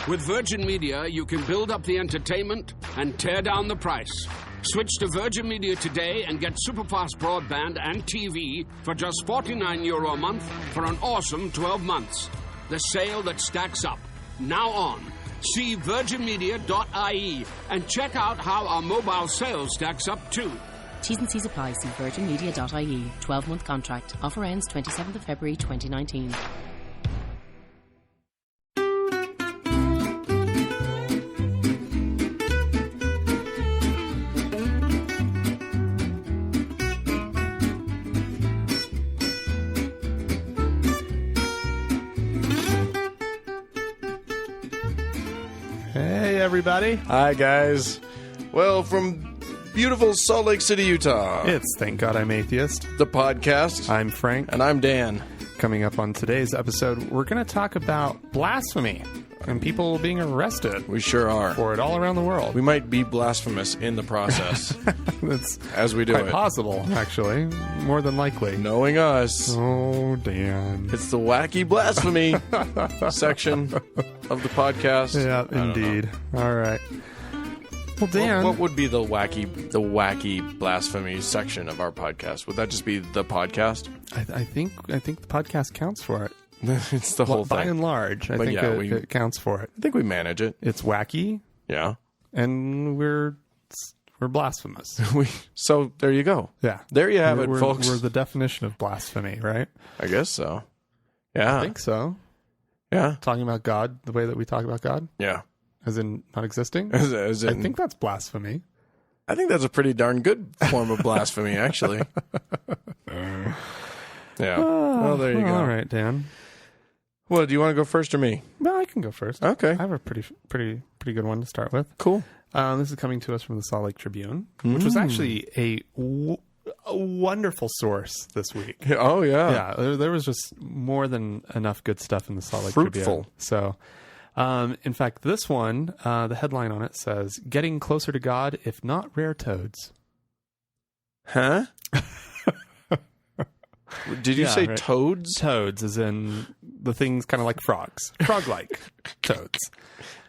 With Virgin Media, you can build up the entertainment and tear down the price. Switch to Virgin Media today and get superfast broadband and TV for just €49 a month for an awesome 12 months. The sale that stacks up. Now on. See virginmedia.ie and check out how our mobile sales stacks up too. T's and C's apply. See virginmedia.ie. 12-month contract. Offer ends 27th of February 2019. Hey, everybody. Hi, guys. Well, from beautiful Salt Lake City, Utah, It's Thank God I'm Atheist. the podcast. I'm Frank. And I'm Dan. Coming up on today's episode, we're going to talk about blasphemy and people being arrested We sure are. for it all around the world. We might be blasphemous in the process That's as we do quite it. possible, actually. More than likely. Knowing us, Oh, Dan. it's the wacky blasphemy section of the podcast. Yeah, I don't know. indeed. All right. Well, Dan. What would be the wacky blasphemy section of our podcast? Would that just be the podcast? I think the podcast counts for it. It's the whole By thing. and large, I But think yeah, it counts for it. I think we manage it. It's wacky, Yeah. and we're blasphemous. So there you go. Yeah. There you have it, We're folks. the definition of blasphemy, right? I guess so. Yeah. I think so. Yeah. Talking about God the way that we talk about God, Yeah. as in not existing. As I in- think that's blasphemy. I think that's a pretty darn good form of blasphemy, actually. Yeah. Well, there you go. All right, Dan. Well, do you want to go first or me? Well, I can go first. Okay. I have a pretty good one to start with. Cool. This is coming to us from the Salt Lake Tribune, which was actually a wonderful source this week. Oh, yeah. Yeah, there was just more than enough good stuff in the Salt Lake Fruitful. Tribune. So, in fact, this one, the headline on it says, "Getting closer to God, if not rare toads." Huh? Did you Yeah, say right. toads? Toads, as in the things kind of like frogs. Frog-like toads.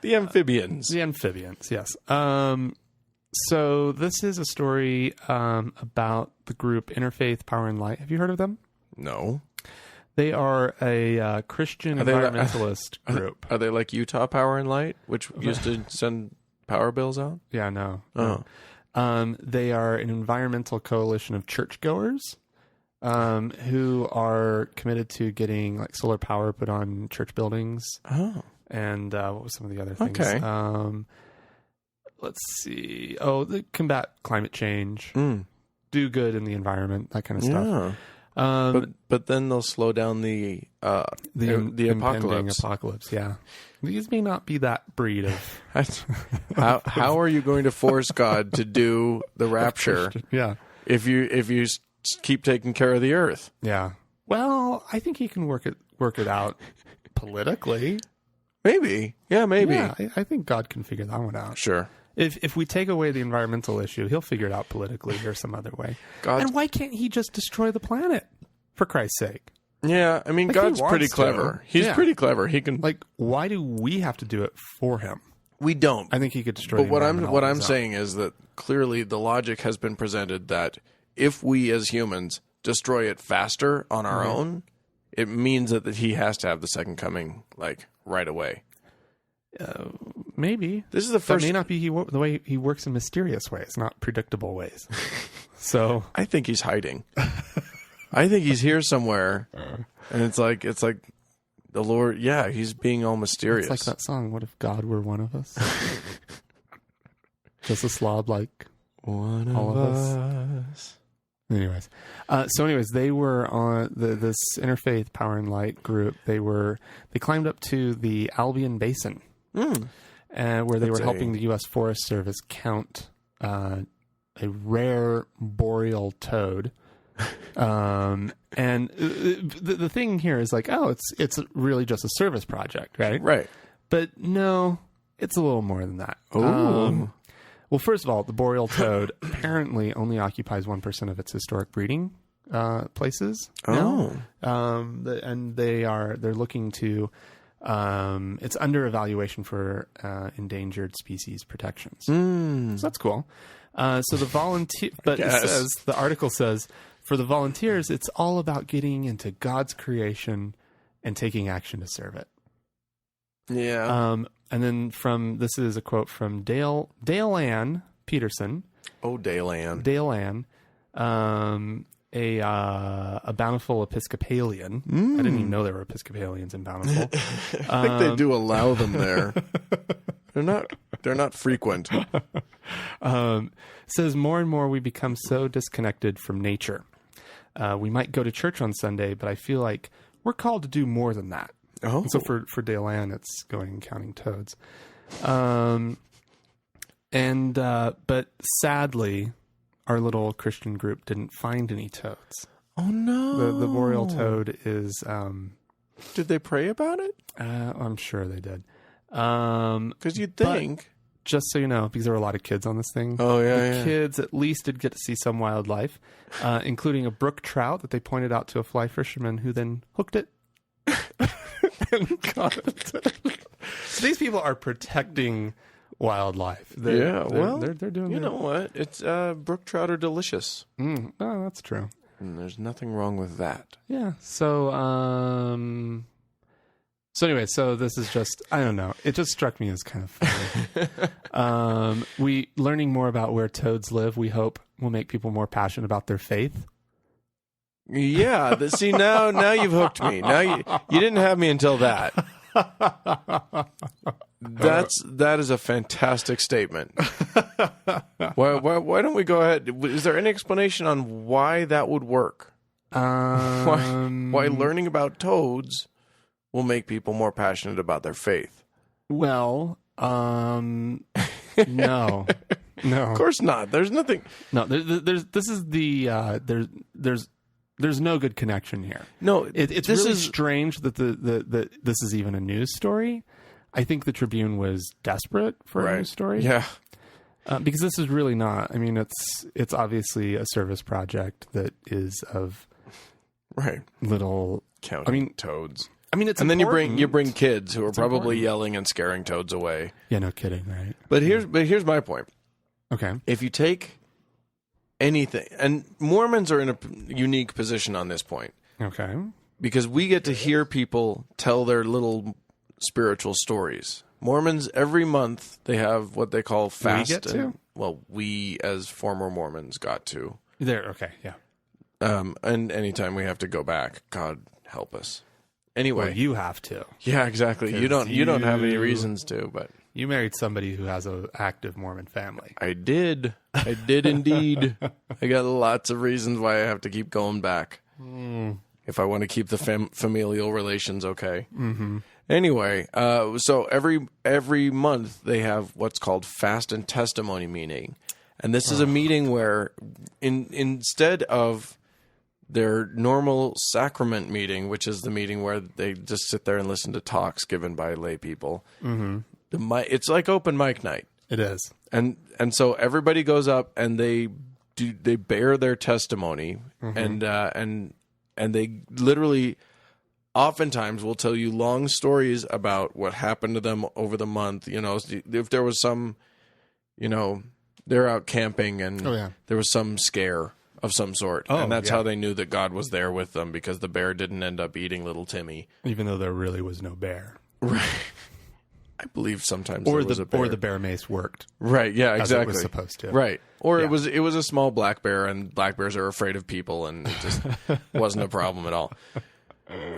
The amphibians. The amphibians, yes. So this is a story about the group Interfaith Power and Light. Have you heard of them? No. They are a Christian Are they like- environmentalist group. Are they like Utah Power and Light, which used to send power bills out? Yeah, no. Oh. They are an environmental coalition of churchgoers who are committed to getting like solar power put on church buildings. Oh. And what was some of the other things? Okay. Let's see. Oh, they combat climate change, do good in the environment, that kind of stuff. Yeah. But then they'll slow down the impending apocalypse. apocalypse, yeah. These may not be that breed of How are you going to force God to do the rapture yeah. if you keep taking care of the earth? Yeah. Well, I think he can work it out politically. Maybe. Yeah, maybe. Yeah, I think God can figure that one out. Sure. If we take away the environmental issue, he'll figure it out politically or some other way. And why can't he just destroy the planet, for Christ's sake? Yeah, I mean, Like, he God's pretty wants to. clever. He's Yeah. pretty clever. He can. Like, why do we have to do it for him? We don't. I think he could destroy. But the what environment I'm all on his own. saying is that clearly the logic has been presented that if we as humans destroy it faster on our own, it means that he has to have the second coming like right away. Maybe This is the that first. may not be the way he works in mysterious ways, not predictable ways. So I think he's hiding. I think he's here somewhere, and it's like the Lord. Yeah, he's being all mysterious. it's like that song. What if God were one of us? Just a slob like one all of us. us. Anyways, they were on this Interfaith Power and Light group. They climbed up to the Albion Basin, where they were helping the U.S. Forest Service count a rare boreal toad. And the thing here is like, oh, it's really just a service project, right? Right. But no, it's a little more than that. Ooh. Well, first of all, the boreal toad apparently only occupies 1% of its historic breeding places. Oh. And they're looking to It's under evaluation for endangered species protections. So that's cool. So the volunteer, but it says, the article says, for the volunteers, it's all about getting into God's creation and taking action to serve it. Yeah. And then this is a quote from Dale Ann Peterson. Oh, Dale Ann. Dale Ann, a Bountiful Episcopalian. I didn't even know there were Episcopalians in Bountiful. I think they do allow them there. They're not frequent. Says more and more we become so disconnected from nature. We might go to church on Sunday, but I feel like we're called to do more than that. Oh. And so for Dale Ann, it's going and counting toads. But sadly, our little Christian group didn't find any toads. Oh no! The boreal toad is. Did they pray about it? I'm sure they did. Because you'd think. Just so you know, because there were a lot of kids on this thing. Oh yeah, the kids at least did get to see some wildlife, including a brook trout that they pointed out to a fly fisherman, who then hooked it and caught it. So these people are protecting wildlife. They're doing. You know what? It's brook trout are delicious. Oh, that's true. And there's nothing wrong with that. Yeah. So anyway, so this is just, I don't know. It just struck me as kind of funny. Learning more about where toads live, we hope, will make people more passionate about their faith. Yeah. See, now you've hooked me. Now you didn't have me until that. That is a fantastic statement. Why don't we go ahead? Is there any explanation on why that would work? Why learning about toads will make people more passionate about their faith? Well, no. Of course not. There's nothing. No, there's no good connection here. No, it's really strange that that this is even a news story. I think the Tribune was desperate for a news story. Yeah. Because this is really not. I mean, it's obviously a service project that is of little counting toads. I mean, it's and important. Then you bring kids who are probably yelling and scaring toads away. Yeah, no kidding, right? But here's my point. Okay. If you take anything, and Mormons are in a unique position on this point. Okay. Because we get to hear people tell their little spiritual stories. Mormons, every month, they have what they call fast. We get to? We as former Mormons got to. Okay, yeah. And anytime we have to go back, God help us. Anyway, well, you have to. Yeah, exactly. You don't have any reasons to, but you married somebody who has an active Mormon family. I did indeed. I got lots of reasons why I have to keep going back. If I want to keep the familial relations okay. Mm-hmm. Anyway, so every month they have what's called fast and testimony meeting, and this is a meeting where instead of their normal sacrament meeting, which is the meeting where they just sit there and listen to talks given by lay people. Mm-hmm. It's like open mic night. It is, and so everybody goes up and they bear their testimony, and they literally, oftentimes, will tell you long stories about what happened to them over the month. You know, if there was some, they're out camping and there was some scare of some sort. And that's how they knew that God was there with them, because the bear didn't end up eating little Timmy. Even though there really was no bear. Right. I believe sometimes there was a bear. Or the bear mace worked. Right, yeah, exactly. As it was supposed to. Right. Or it was a small black bear, and black bears are afraid of people, and it just wasn't a problem at all.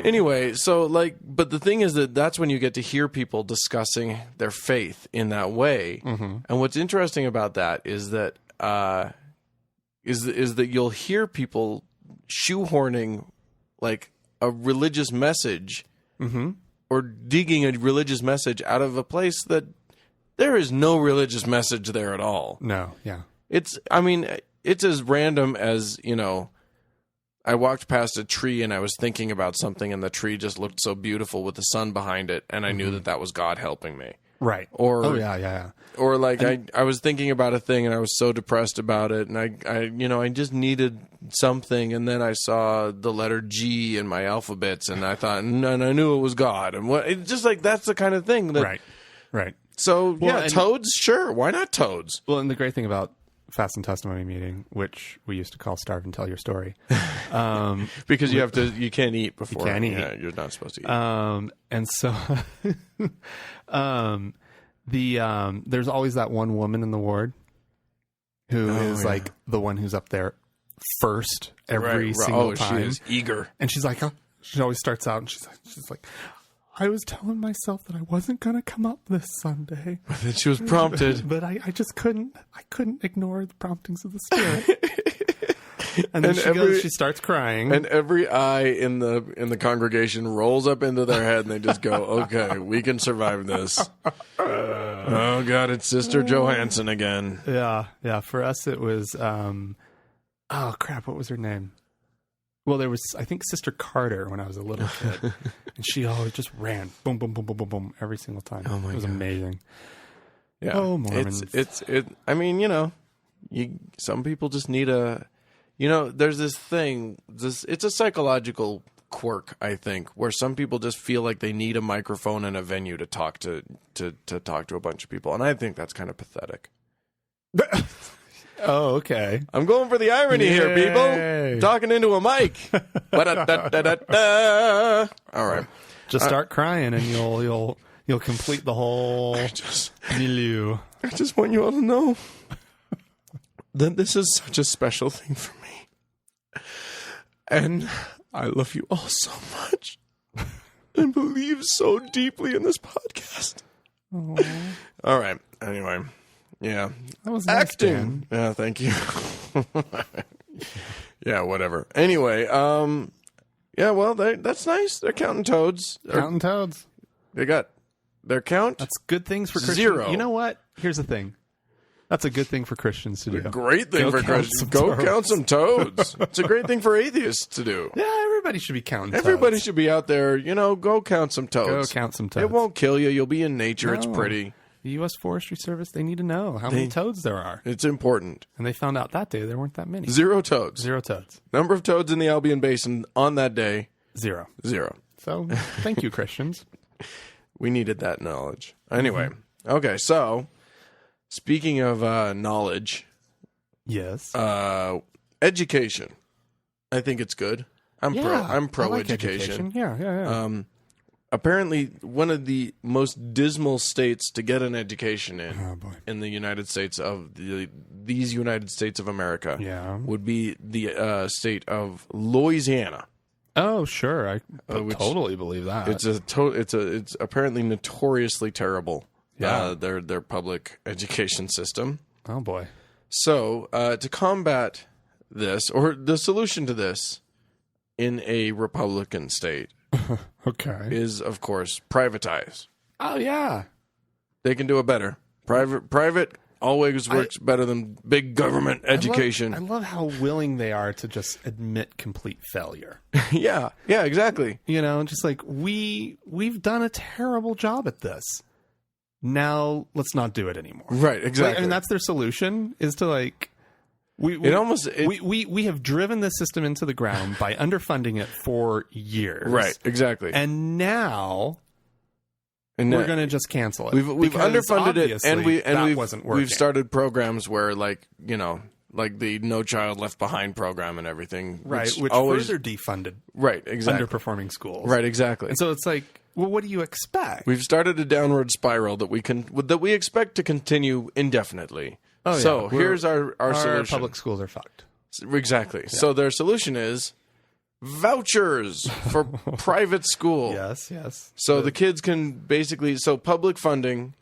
Anyway, so but the thing is that's when you get to hear people discussing their faith in that way. Mm-hmm. And what's interesting about that is that is that you'll hear people shoehorning like a religious message, or digging a religious message out of a place that there is no religious message there at all. No, yeah. It's as random as, I walked past a tree and I was thinking about something, and the tree just looked so beautiful with the sun behind it, and I knew that was God helping me. Right. Or oh yeah. Or like I was thinking about a thing and I was so depressed about it, and I just needed something, and then I saw the letter G in my alphabets, and I thought, and I knew it was God, and what it's just like that's the kind of thing that right. So toads, sure, why not toads? Well, and the great thing about Fast and Testimony meeting, which we used to call Starve and Tell Your Story, because you can't eat before. You can't eat. Yeah, you're not supposed to eat. And so, there's always that one woman in the ward who is like the one who's up there first every single time. She is eager, and she's like, she always starts out and she's like, I was telling myself that I wasn't going to come up this Sunday. But then she was prompted. But I just couldn't. I couldn't ignore the promptings of the Spirit. And then she starts crying. And every eye in the congregation rolls up into their head, and they just go, "Okay, we can survive this." Oh God, it's Sister Johansson again. Yeah. For us, it was. Oh crap! What was her name? Well, there was, I think, Sister Carter when I was a little kid, and she always just ran, boom, boom, boom, boom, boom, boom, every single time. Oh my God. It was amazing. Yeah. Oh, Mormons. I mean, some people just need there's this thing, it's a psychological quirk, I think, where some people just feel like they need a microphone and a venue to talk to a bunch of people, and I think that's kind of pathetic. Oh, okay. I'm going for the irony here, people. Talking into a mic. All right. Just start crying, and you'll complete the whole milieu. I just want you all to know that this is such a special thing for me, and I love you all so much, and believe so deeply in this podcast. Aww. All right. Anyway. Yeah. That was nice, acting. Dan. Yeah, thank you. Yeah, whatever. Anyway, yeah, well, that's nice. They're counting toads. Counting toads. They got their count. That's good things for Christians. 0. You know what? Here's the thing. That's a good thing for Christians to do. Great thing for Christians. Go count some toads. It's a great thing for atheists to do. Yeah, everybody should be counting toads. Everybody should be out there, go count some toads. Go count some toads. It won't kill you. You'll be in nature. It's pretty. The U.S. Forestry Service, they need to know how many toads there are. It's important. And they found out that day there weren't that many. 0 toads. 0 toads. Number of toads in the Albion Basin on that day. 0. 0. So, thank you, Christians. We needed that knowledge. Anyway, okay, so speaking of knowledge. Yes. Education. I think it's good. I'm pro I like education. Yeah. Apparently, one of the most dismal states to get an education in the United States of these United States of America would be the state of Louisiana. Oh, sure. I totally believe that. It's apparently notoriously terrible. Yeah. Their public education system. Oh boy. So to combat this, or the solution to this, in a Republican state. Okay. Is, of course, privatize. Oh, yeah. They can do it better. Private always works better than big government education. I love how willing they are to just admit complete failure. Yeah, exactly. Just like, we've done a terrible job at this. Now, let's not do it anymore. Right, exactly. That's their solution, is to like... We have driven the system into the ground by underfunding it for years. Right, exactly. And now we're going to just cancel it. We've underfunded it, and wasn't working. We've started programs where, like the No Child Left Behind program and everything, which always further defunded. Right, exactly. Underperforming schools. Right, exactly. And so it's like, well, what do you expect? We've started a downward spiral that we expect to continue indefinitely. Oh, yeah. So here's our solution. Our public schools are fucked. Exactly. Yeah. So their solution is vouchers for private school. Yes. So the kids can basically, public funding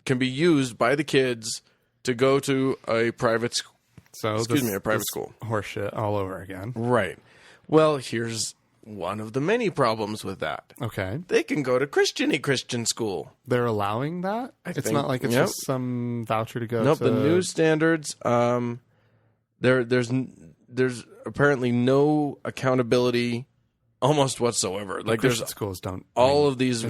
can be used by the kids to go to a private school. A private school. Horseshit all over again. Right. Well, here's one of the many problems with that. Okay. They can go to Christian school. They're allowing that? It's not like it's just some voucher to go to... the new standards, there's apparently no accountability almost whatsoever. Like Christian there's schools don't. all of these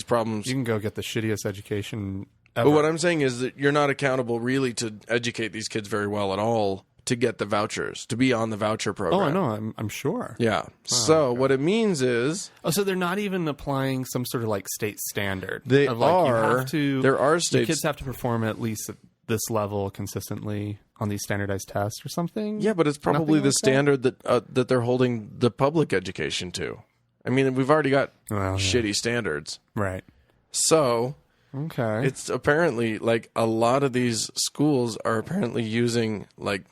problems. You can go get the shittiest education ever. But what I'm saying is that you're not accountable really to educate these kids very well at all to get the vouchers, to be on the voucher program. Oh, I know. I'm sure. Yeah. So what it means is... Oh, so they're not even applying some sort of like state standard. They of, like, are. You have to, There are your states... kids have to perform at least at this level consistently on these standardized tests or something. Yeah, but it's probably the standard that they're holding the public education to. I mean, we've already got shitty standards. Right. So... Okay. It's apparently like a lot of these schools are apparently using like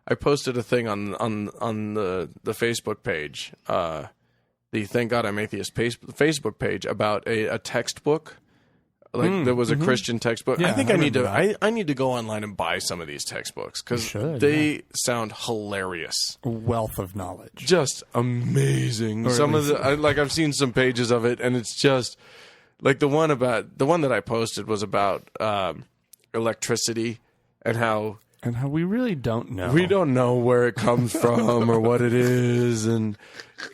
I posted a thing on the Facebook page, the Thank God I'm Atheist Facebook page about a textbook. Like there was a Christian textbook. Yeah, I think I I need to remember I need to go online and buy some of these textbooks because should, they sound hilarious. A wealth of knowledge. Just amazing. Or Some at of the I've seen some pages of it and it's just like the one that I posted was about electricity and how we really don't know. we don't know where it comes from or what it is, and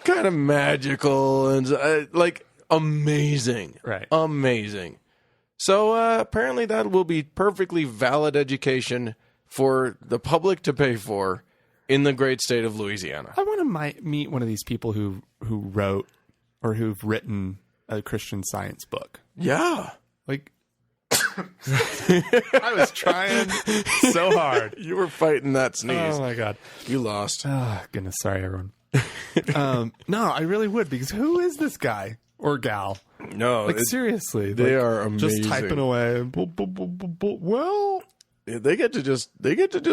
kind of magical and like amazing, Right. Amazing. So apparently that will be perfectly valid education for the public to pay for in the great state of Louisiana. I want to meet one of these people who wrote or who've written a Christian Science book. Yeah. Like, I was trying so hard. You were fighting that sneeze. Oh my God. You lost. Oh, goodness. Sorry, everyone. No, I really would, because who is this guy or gal? No, Like, seriously. they like, are amazing. Just typing away. Well, they get to just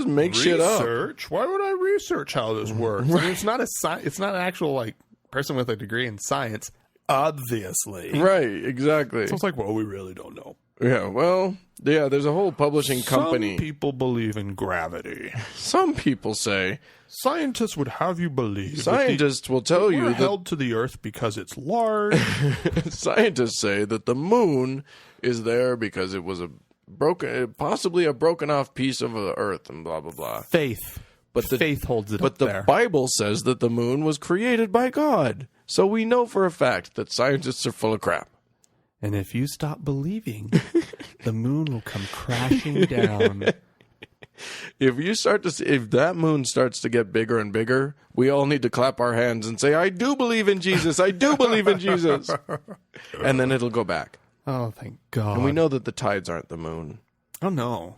make shit up. research? Why would I research how this works? I mean, it's not it's not an actual like person with a degree in science, obviously. Right, exactly. So it's like, well, we really don't know. Yeah, well, yeah, there's a whole publishing company. Some people believe in gravity. Some people say, Scientists would have you believe. scientists will tell you we're that held to the Earth because it's large. scientists say that the moon is there because it was possibly a broken off piece of the Earth and blah blah blah. Faith. But faith holds it But up the there. Bible says that the moon was created by God. So we know for a fact that scientists are full of crap. And if you stop believing, the moon will come crashing down. If that moon starts to get bigger and bigger, we all need to clap our hands and say, I do believe in Jesus. I do believe in Jesus. And then it'll go back. Oh, thank God. And we know that the tides aren't the moon. Oh, no.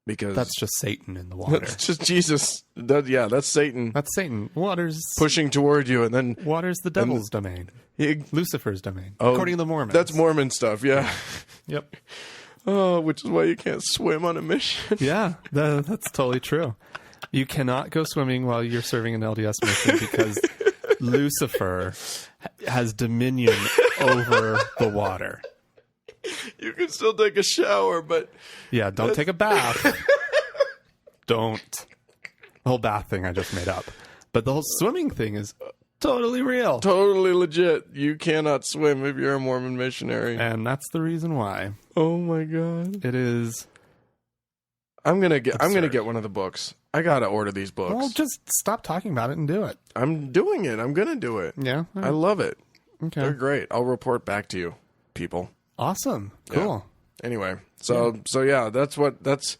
Because That's just Satan in the water. that's just Jesus. That's Satan That's Satan. Water's pushing toward you. And then the devil's domain. Lucifer's domain. According to the Mormons. That's Mormon stuff, yeah. Yep. Oh, which is why you can't swim on a mission. Yeah, that's totally true. You cannot go swimming while you're serving an LDS mission because Lucifer has dominion over the water. You can still take a shower, but... Yeah, don't take a bath. Don't. The whole bath thing I just made up. But the whole swimming thing is totally real. Totally legit. You cannot swim if you're a Mormon missionary. And that's the reason why. Oh my God. It is. I'm gonna get one of the books. I gotta order these books. Well, just stop talking about it and do it. I'm doing it. I'm gonna do it. Yeah. I love it. Okay. They're great. I'll report back to you, people. Awesome. Cool. Anyway, so yeah, that's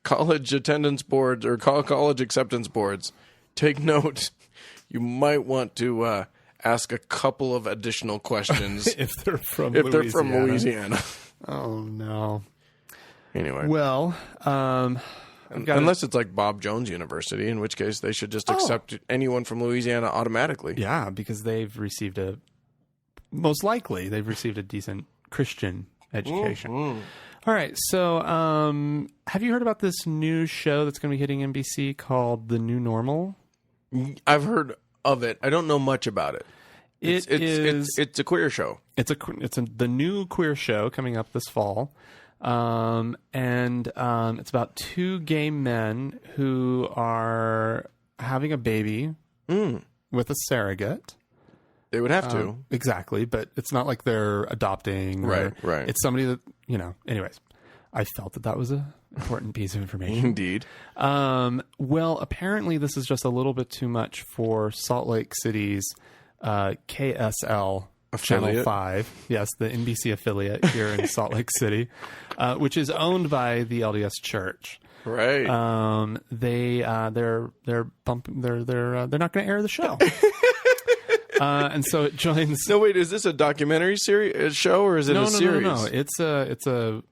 college attendance boards or college acceptance boards. Take note. You might want to ask a couple of additional questions If they're from Louisiana. Oh, no. Anyway. Well, unless it's like Bob Jones University, in which case they should just accept anyone from Louisiana automatically. Yeah, because they've received most likely they've received a decent Christian education. Mm-hmm. All right, so have you heard about this new show that's going to be hitting NBC called The New Normal? I've heard of it. I don't know much about it. It's a queer show. It's the new queer show coming up this fall. And it's about two gay men who are having a baby with a surrogate. They would have to. Exactly, but it's not like they're adopting. Right. It's somebody that, anyways. I felt that was an important piece of information. Indeed. Well, apparently this is just a little bit too much for Salt Lake City's KSL Channel Affiliate? 5. Yes, the NBC affiliate here in Salt Lake City, which is owned by the LDS Church. Right. They're bumping. They're not going to air the show. And so it joins. No, wait. Is this a documentary series show or is it a series? No. It's a.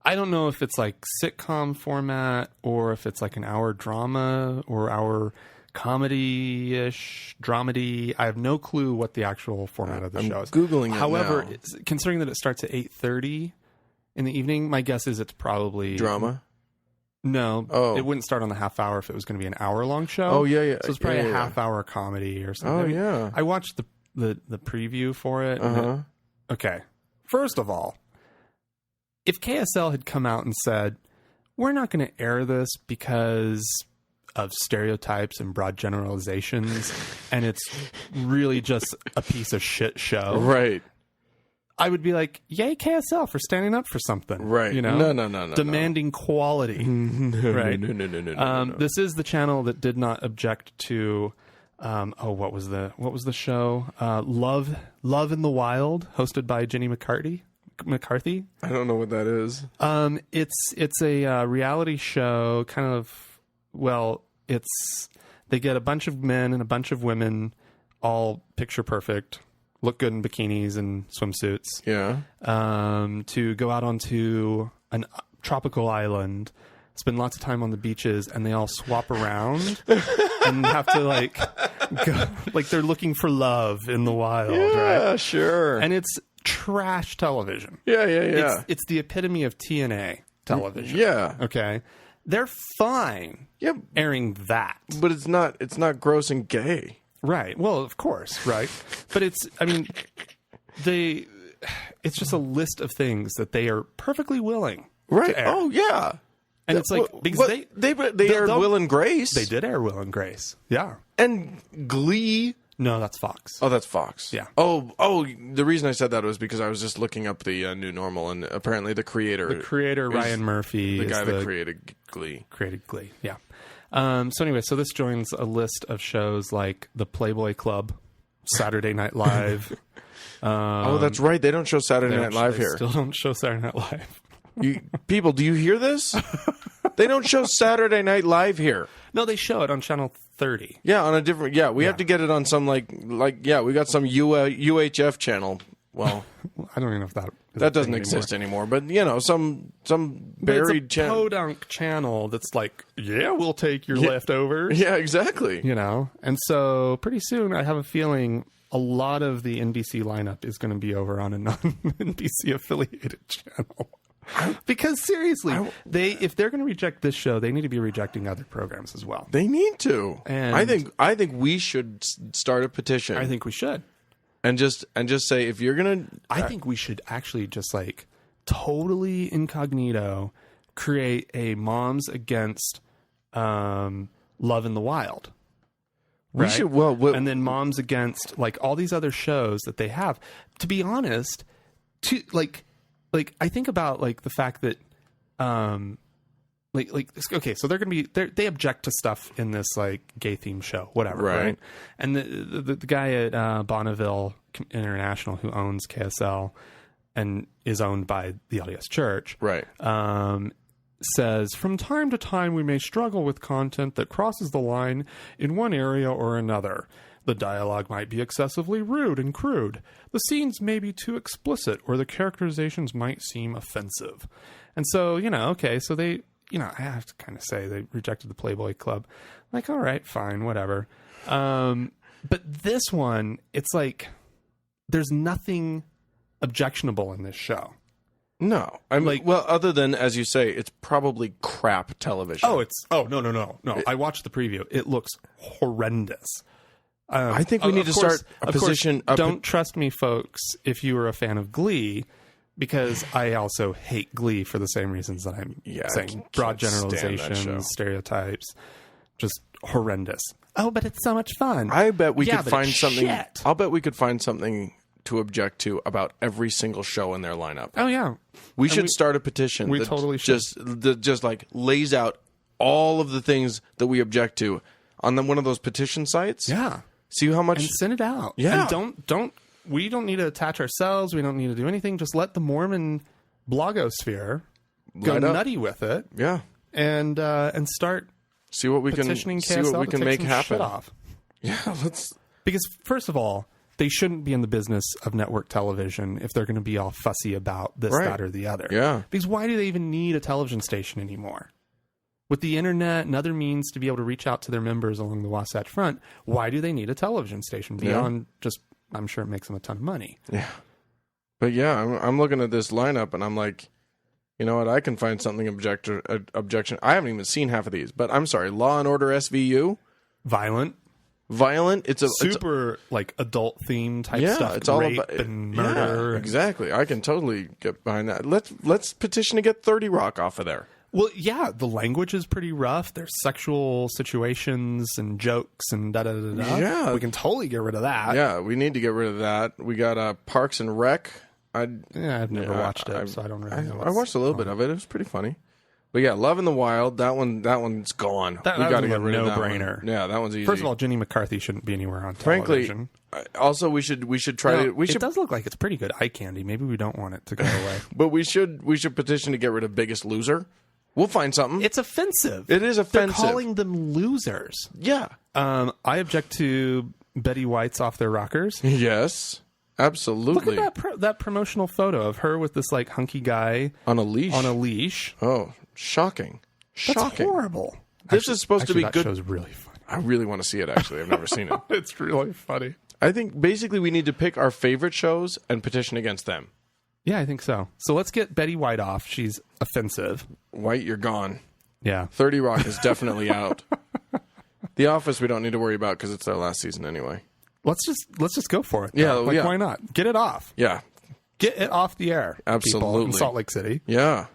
I don't know if it's like sitcom format or if it's like an hour drama or hour comedy-ish, dramedy. I have no clue what the actual format of the show is. Googling it However, now. considering that it starts at 8:30 in the evening, my guess is it's probably Drama? No, Oh. it wouldn't start on the half hour if it was going to be an hour-long show. Oh, yeah. So it's probably Yeah, a yeah. half-hour comedy or something. Oh, yeah. I watched the preview for it. and Uh-huh. Okay. First of all, if KSL had come out and said, we're not going to air this because of stereotypes and broad generalizations, and it's really just a piece of shit show, Right. I would be like, yay, KSL for standing up for something. Right. You know? No. Demanding quality. Right. No. This is the channel that did not object to what was the show? Love in the Wild, hosted by Jenny McCarthy. I don't know what that is. It's a reality show, kind of. Well, they get a bunch of men and a bunch of women, all picture perfect, look good in bikinis and swimsuits, Yeah. to go out onto a tropical island, spend lots of time on the beaches, and they all swap around and have to go, they're looking for love in the wild, Yeah, right? sure. And it's trash television. Yeah. It's the epitome of TNA television. Yeah. Okay. They're fine Yeah, airing that. but it's not gross and gay. Right. Well, of course, right? But it's just a list of things that they are perfectly willing Right. to air. Oh, yeah. And it's like, because What- they aired they'll- Will and Grace. they did air Will and Grace. Yeah. And Glee. No, that's Fox. Oh, that's Fox. Yeah. Oh, the reason I said that was because I was just looking up the new normal, and apparently the creator, Creator is Ryan Murphy the is guy that created Glee. created Glee. Yeah. So anyway, so this joins a list of shows like The Playboy Club, Saturday Night Live. Oh, that's right. They don't show Saturday Night Live They here. still don't show Saturday Night Live. People, do you hear this? They don't show Saturday Night Live here. No, they show it on Channel 30. Yeah, on a different. Yeah, we have to get it on some we got some UHF channel. Well, I don't even know if that is a that doesn't thing exist anymore. But some But buried it's a channel. podunk channel that's like, yeah, we'll take your leftovers. Yeah, exactly. You know? And so pretty soon I have a feeling a lot of the NBC lineup is going to be over on a non-NBC affiliated channel. Because seriously, if they're going to reject this show, they need to be rejecting other programs as well. They need to. And- I think we should start a petition. I think we should. and just say if you're gonna. I think we should actually just totally incognito create a Moms Against Love in the Wild. We right? should. Well, And then Moms Against all these other shows that they have. To be honest, I think about the fact that okay, so they're gonna be they object to stuff in this gay themed show, whatever, right? And the guy at Bonneville International who owns KSL and is owned by the LDS Church, right. says, from time to time we may struggle with content that crosses the line in one area or another. The dialogue might be excessively rude and crude. The scenes may be too explicit, or the characterizations might seem offensive. And so, okay, so they, I have to kind of say they rejected the Playboy Club. All right, fine, whatever. But this one, it's there's nothing objectionable in this show. No, I'm well. Other than, as you say, it's probably crap television. No. I watched the preview. It looks horrendous. I think we need to start a position. Don't trust me, folks, if you are a fan of Glee, because I also hate Glee for the same reasons that I'm saying. Broad can't stand that show. generalizations, stereotypes, just horrendous. Oh, but it's so much fun. I bet we could but find it's something. shit. I'll bet we could find something to object to about every single show in their lineup. Oh yeah, We should start a petition. we that totally should. just like lays out all of the things that we object to on one of those petition sites. yeah, See how much. and send it out. Yeah. and we don't need to attach ourselves. We don't need to do anything. Just let the Mormon blogosphere go Light up. nutty with it, Yeah. and start See what we can petitioning see KSL what we to can take make some happen. shit off. Yeah. Let's. Because first of all, they shouldn't be in the business of network television if they're going to be all fussy about this, Right. that, or the other. Yeah. Because why do they even need a television station anymore? With the internet and other means to be able to reach out to their members along the Wasatch Front, why do they need a television station beyond just, I'm sure it makes them a ton of money? Yeah. But yeah, I'm looking at this lineup and I'm like, you know what? I can find something objection. I haven't even seen half of these, but I'm sorry. Law and Order SVU, Violent, It's a super like adult theme type yeah. stuff. It's all rape about and murder. Yeah, exactly. I can totally get behind that. Let's petition to get 30 Rock off of there. Well, yeah, the language is pretty rough. There's sexual situations and jokes and da da da da. Yeah. We can totally get rid of that. Yeah, we need to get rid of that. We got Parks and Rec. Yeah, I've never watched it, so I don't really know. I watched a little bit of it. It was pretty funny. But yeah, Love in the Wild. That one's gone. That we got to was get a rid of that no-brainer. one. Yeah, that one's easy. First of all, Jenny McCarthy shouldn't be anywhere on frankly, television. also we should try Now, to we it should does look like it's pretty good eye candy. Maybe we don't want it to go away. but we should petition to get rid of Biggest Loser. We'll find something. It's offensive. It is offensive. They're calling them losers. Yeah. I object to Betty White's Off Their Rockers. Yes. Absolutely. Look at that promotional photo of her with this like hunky guy On a leash. on a leash. Oh, shocking. That's Shocking. horrible. This is supposed to be that good. show's really funny. I really want to see it, actually. I've never seen it. It's really funny. I think basically we need to pick our favorite shows and petition against them. Yeah, I think so. So let's get Betty White off. She's offensive. White, you're gone. Yeah. 30 Rock is definitely out. The Office we don't need to worry about because it's their last season anyway. Let's just go for it. Yeah, though. Like, yeah. why not? Get it off. Yeah. Get it off the air. People Absolutely. in Salt Lake City. Yeah.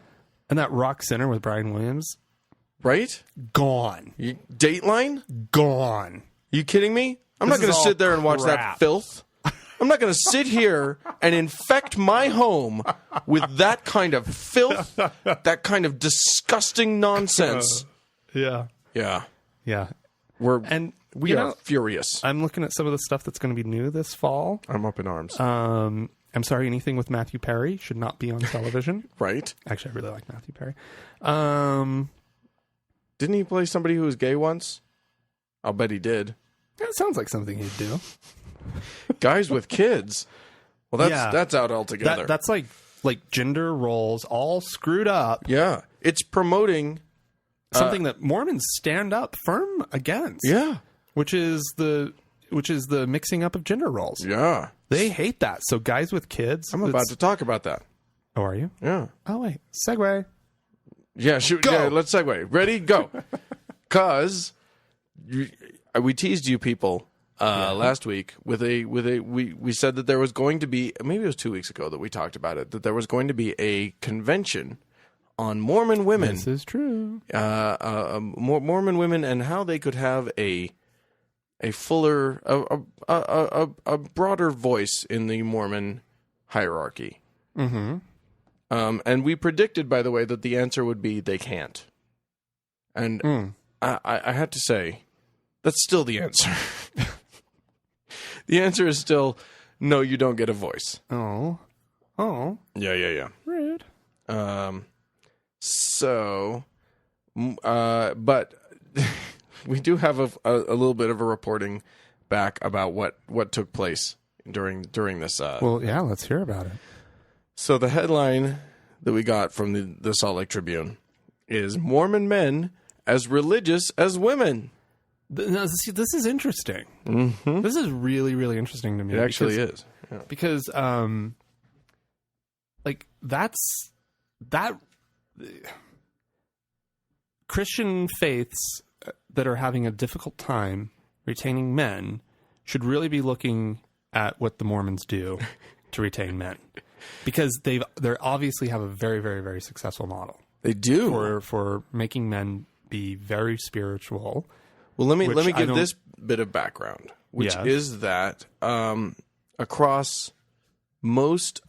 And that Rock Center with Brian Williams, Right? gone. Dateline? Gone. You kidding me? I'm This not going is to all sit there and watch that crap. filth. I'm not going to sit here and infect my home with that kind of filth, that kind of disgusting nonsense. Yeah. Yeah. Yeah. We you are know, furious. I'm looking at some of the stuff that's going to be new this fall. I'm up in arms. I'm sorry, anything with Matthew Perry should not be on television. Right? Actually, I really like Matthew Perry. Didn't he play somebody who was gay once? I'll bet he did. That sounds like something he'd do. Guys with kids. Well, Yeah. that's out altogether. That's like gender roles all screwed up. yeah. It's promoting. Something that Mormons stand up firm against. Yeah. Which is the mixing up of gender roles. Yeah. They hate that. So guys with kids. I'm about to talk about that. Oh, are you? Yeah. Oh wait. Segue. Yeah, shoot. Go. Yeah, let's segue. Ready? Go. Because we teased you people last week with we said that there was going to be, maybe it was 2 weeks ago that we talked about it, that there was going to be a convention on Mormon women. This is true. Mormon women and how they could have a fuller, a broader voice in the Mormon hierarchy. Mm-hmm. And we predicted, by the way, that the answer would be they can't. And I had to say, that's still the answer. The answer is still, no, you don't get a voice. Oh. Yeah. Rude. But we do have a little bit of a reporting back about what took place during this. Well, yeah. Let's hear about it. So the headline that we got from the Salt Lake Tribune is Mormon men as religious as women. Now, see, this is interesting. Mm-hmm. This is really, really interesting to me. It actually is. Yeah. Because, that Christian faiths that are having a difficult time retaining men should really be looking at what the Mormons do to retain men, because they obviously have a very, very, very successful model. They do for making men be very spiritual. Well, let me which I give don't- this bit of background, which Yes. is that across most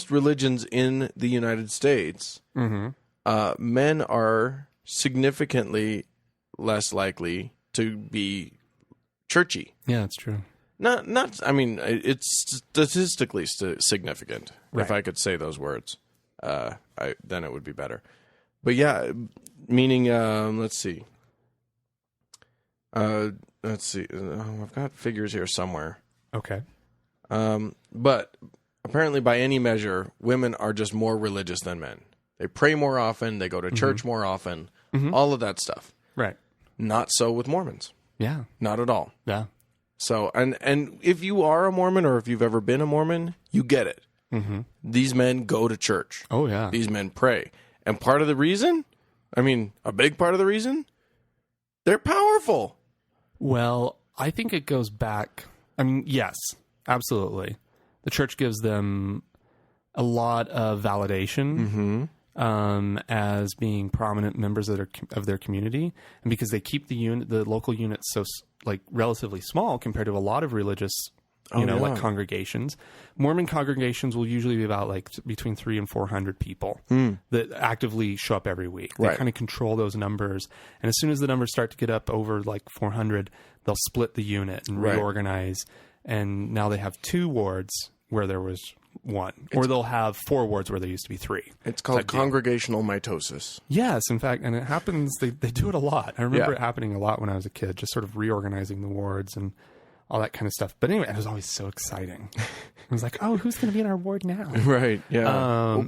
religions in the United States, men are significantly less likely to be churchy. Yeah, that's true. Not. I mean, it's statistically significant. Right. If I could say those words, then it would be better. But yeah, meaning, let's see. I've got figures here somewhere. Okay. But apparently, by any measure, women are just more religious than men. They pray more often. They go to church more often. All of that stuff. Right. Not so with Mormons. Yeah. Not at all. Yeah. So, and if you are a Mormon or if you've ever been a Mormon, you get it. These men go to church. Oh, yeah. These men pray. And part of the reason, I mean, a big part of the reason, they're powerful. Well, I think it goes back. I mean, yes, absolutely. The church gives them a lot of validation as being prominent members of their community, and because they keep the local units so relatively small compared to a lot of religious, like congregations. Mormon congregations will usually be about between 300 and 400 people that actively show up every week. They kind of control those numbers, and as soon as the numbers start to get up over 400, they'll split the unit and reorganize. And now they have 2 wards where there was 1, or they'll have 4 wards where there used to be 3. It's called congregational mitosis. Yes, in fact, and it happens. They do it a lot. I remember it happening a lot when I was a kid, just sort of reorganizing the wards and all that kind of stuff. But anyway, it was always so exciting. I was like, oh, who's going to be in our ward now? Right, yeah.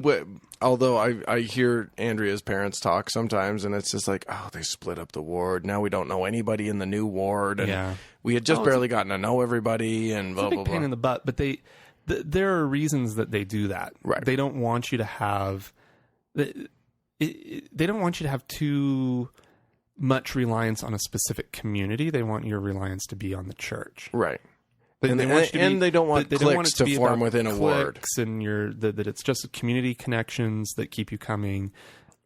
Although I hear Andrea's parents talk sometimes, and it's just like, oh, they split up the ward. Now we don't know anybody in the new ward. And we had just barely gotten to know everybody, and blah, it's a big blah, blah. pain in the butt, but there are reasons that they do that. Right. They don't want you to have... They don't want you to have too much reliance on a specific community. They want your reliance to be on the church. Right. And they don't want cliques to form within a ward. And that it's just community connections that keep you coming.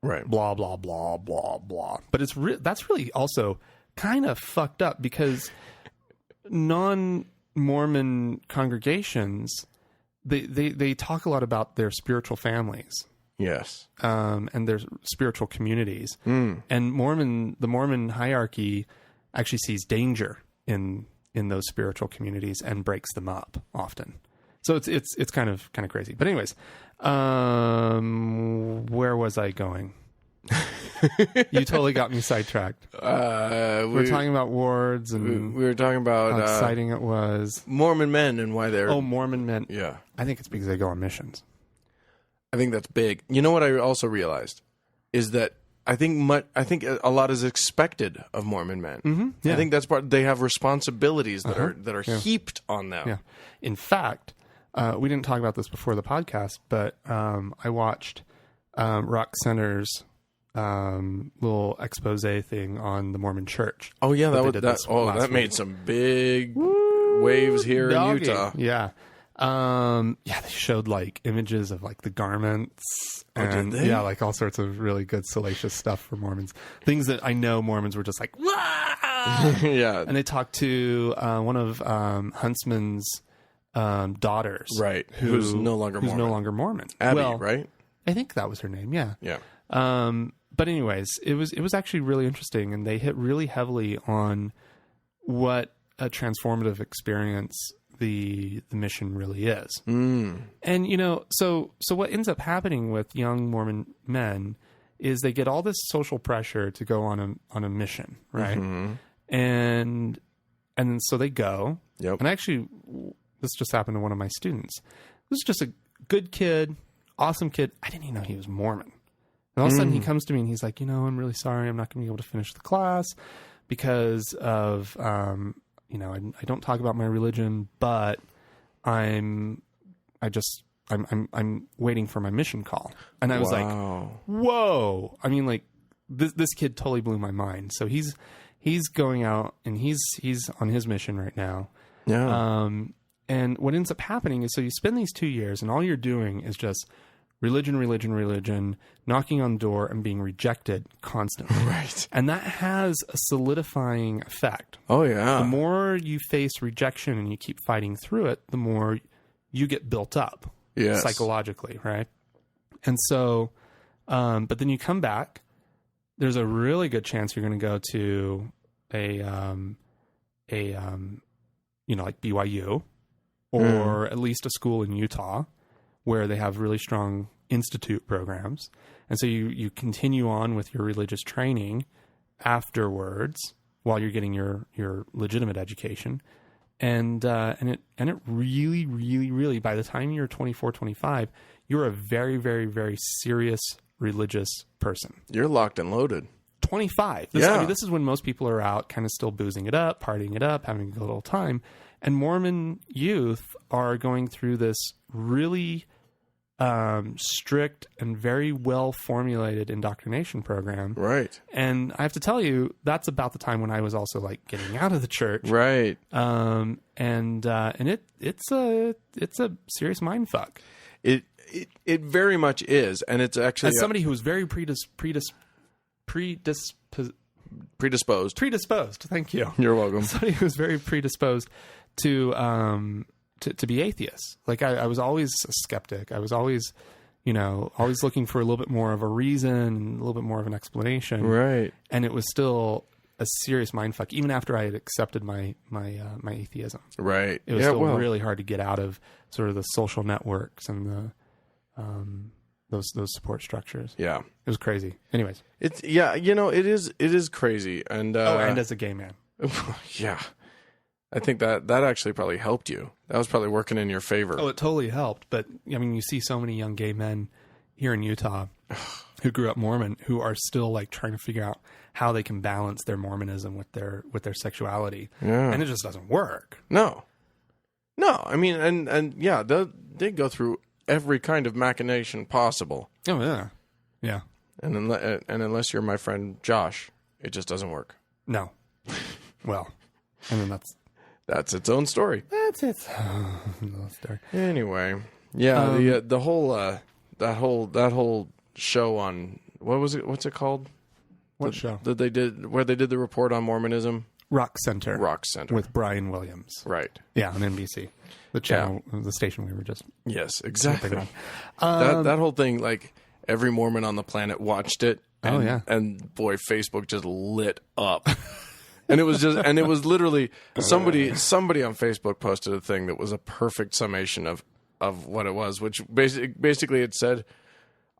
Right. Blah, blah, blah, blah, blah. But that's really also kind of fucked up, because non-Mormon congregations, they talk a lot about their spiritual families. Yes. And their spiritual communities. And the Mormon hierarchy actually sees danger in those spiritual communities and breaks them up often. So it's kind of crazy. But anyways, where was I going? You totally got me sidetracked. We were talking about wards, and we were talking about how exciting it was. Mormon men and why they're... Oh, Mormon men. Yeah. I think it's because they go on missions. I think that's big. You know what I also realized is that I think a lot is expected of Mormon men. Yeah. I think that's part. They have responsibilities that are heaped on them. Yeah. In fact, we didn't talk about this before the podcast, but I watched Rock Center's little expose thing on the Mormon Church. Oh yeah, that made some big waves here in Utah. Yeah. They showed images of the garments and did they? all sorts of really good salacious stuff for Mormons. Things that I know Mormons were just wah! Yeah. And they talked to one of Huntsman's daughters, right? Who's no longer Mormon. Abby, right? I think that was her name. Yeah. Yeah. But anyways, it was actually really interesting, and they hit really heavily on what a transformative experience the mission really is. And so what ends up happening with young Mormon men is they get all this social pressure to go on a mission, right? And so they go. Yep. And actually, this just happened to one of my students. This is just a good kid, awesome kid. I didn't even know he was Mormon. And all of a sudden he comes to me and he's like, I'm really sorry, I'm not going to be able to finish the class because of I don't talk about my religion, but I'm waiting for my mission call. And I was like, whoa. I mean, this kid totally blew my mind. So he's going out and he's on his mission right now. Yeah. And what ends up happening is, so you spend these 2 years and all you're doing is just religion, knocking on the door and being rejected constantly. Right. And that has a solidifying effect. Oh, yeah. The more you face rejection and you keep fighting through it, the more you get built up Yes. psychologically, right? And so, but then you come back, there's a really good chance you're going to go to a like BYU or at least a school in Utah where they have really strong institute programs. And so you continue on with your religious training afterwards while you're getting your legitimate education. And it really, really, really, by the time you're 24, 25, you're a very, very, very serious religious person. You're locked and loaded. 25. This is when most people are out kind of still boozing it up, partying it up, having a good old time. And Mormon youth are going through this really strict and very well formulated indoctrination program. Right. And I have to tell you, that's about the time when I was also like getting out of the church. Right. And it's a serious mind fuck. It very much is, and it's actually As somebody who was very predisposed. Thank you. You're welcome. Somebody who was very predisposed to be atheist. Like I was always a skeptic. I was always, always looking for a little bit more of a reason and a little bit more of an explanation. Right. And it was still a serious mindfuck, even after I had accepted my atheism. Right. It was still really hard to get out of sort of the social networks and those support structures. Yeah. It was crazy. Anyways. It is crazy. And and as a gay man. Yeah. I think that actually probably helped you. That was probably working in your favor. Oh, it totally helped. But I mean, you see so many young gay men here in Utah who grew up Mormon who are still like trying to figure out how they can balance their Mormonism with their sexuality. Yeah. And it just doesn't work. No. I mean, and yeah, they go through every kind of machination possible. Oh yeah. Yeah. And unless you're my friend Josh, it just doesn't work. No. Well, I mean that's its own story. That's its own story. Anyway, yeah, the whole that whole show on what was it? What's it called? What show? That they did where they did the report on Mormonism? Rock Center with Brian Williams. Right. Yeah, on NBC, the channel, the station we were just. Yes, exactly. That whole thing, like every Mormon on the planet watched it. And, and boy, Facebook just lit up. And it was literally somebody on Facebook posted a thing that was a perfect summation of what it was, which basically it said,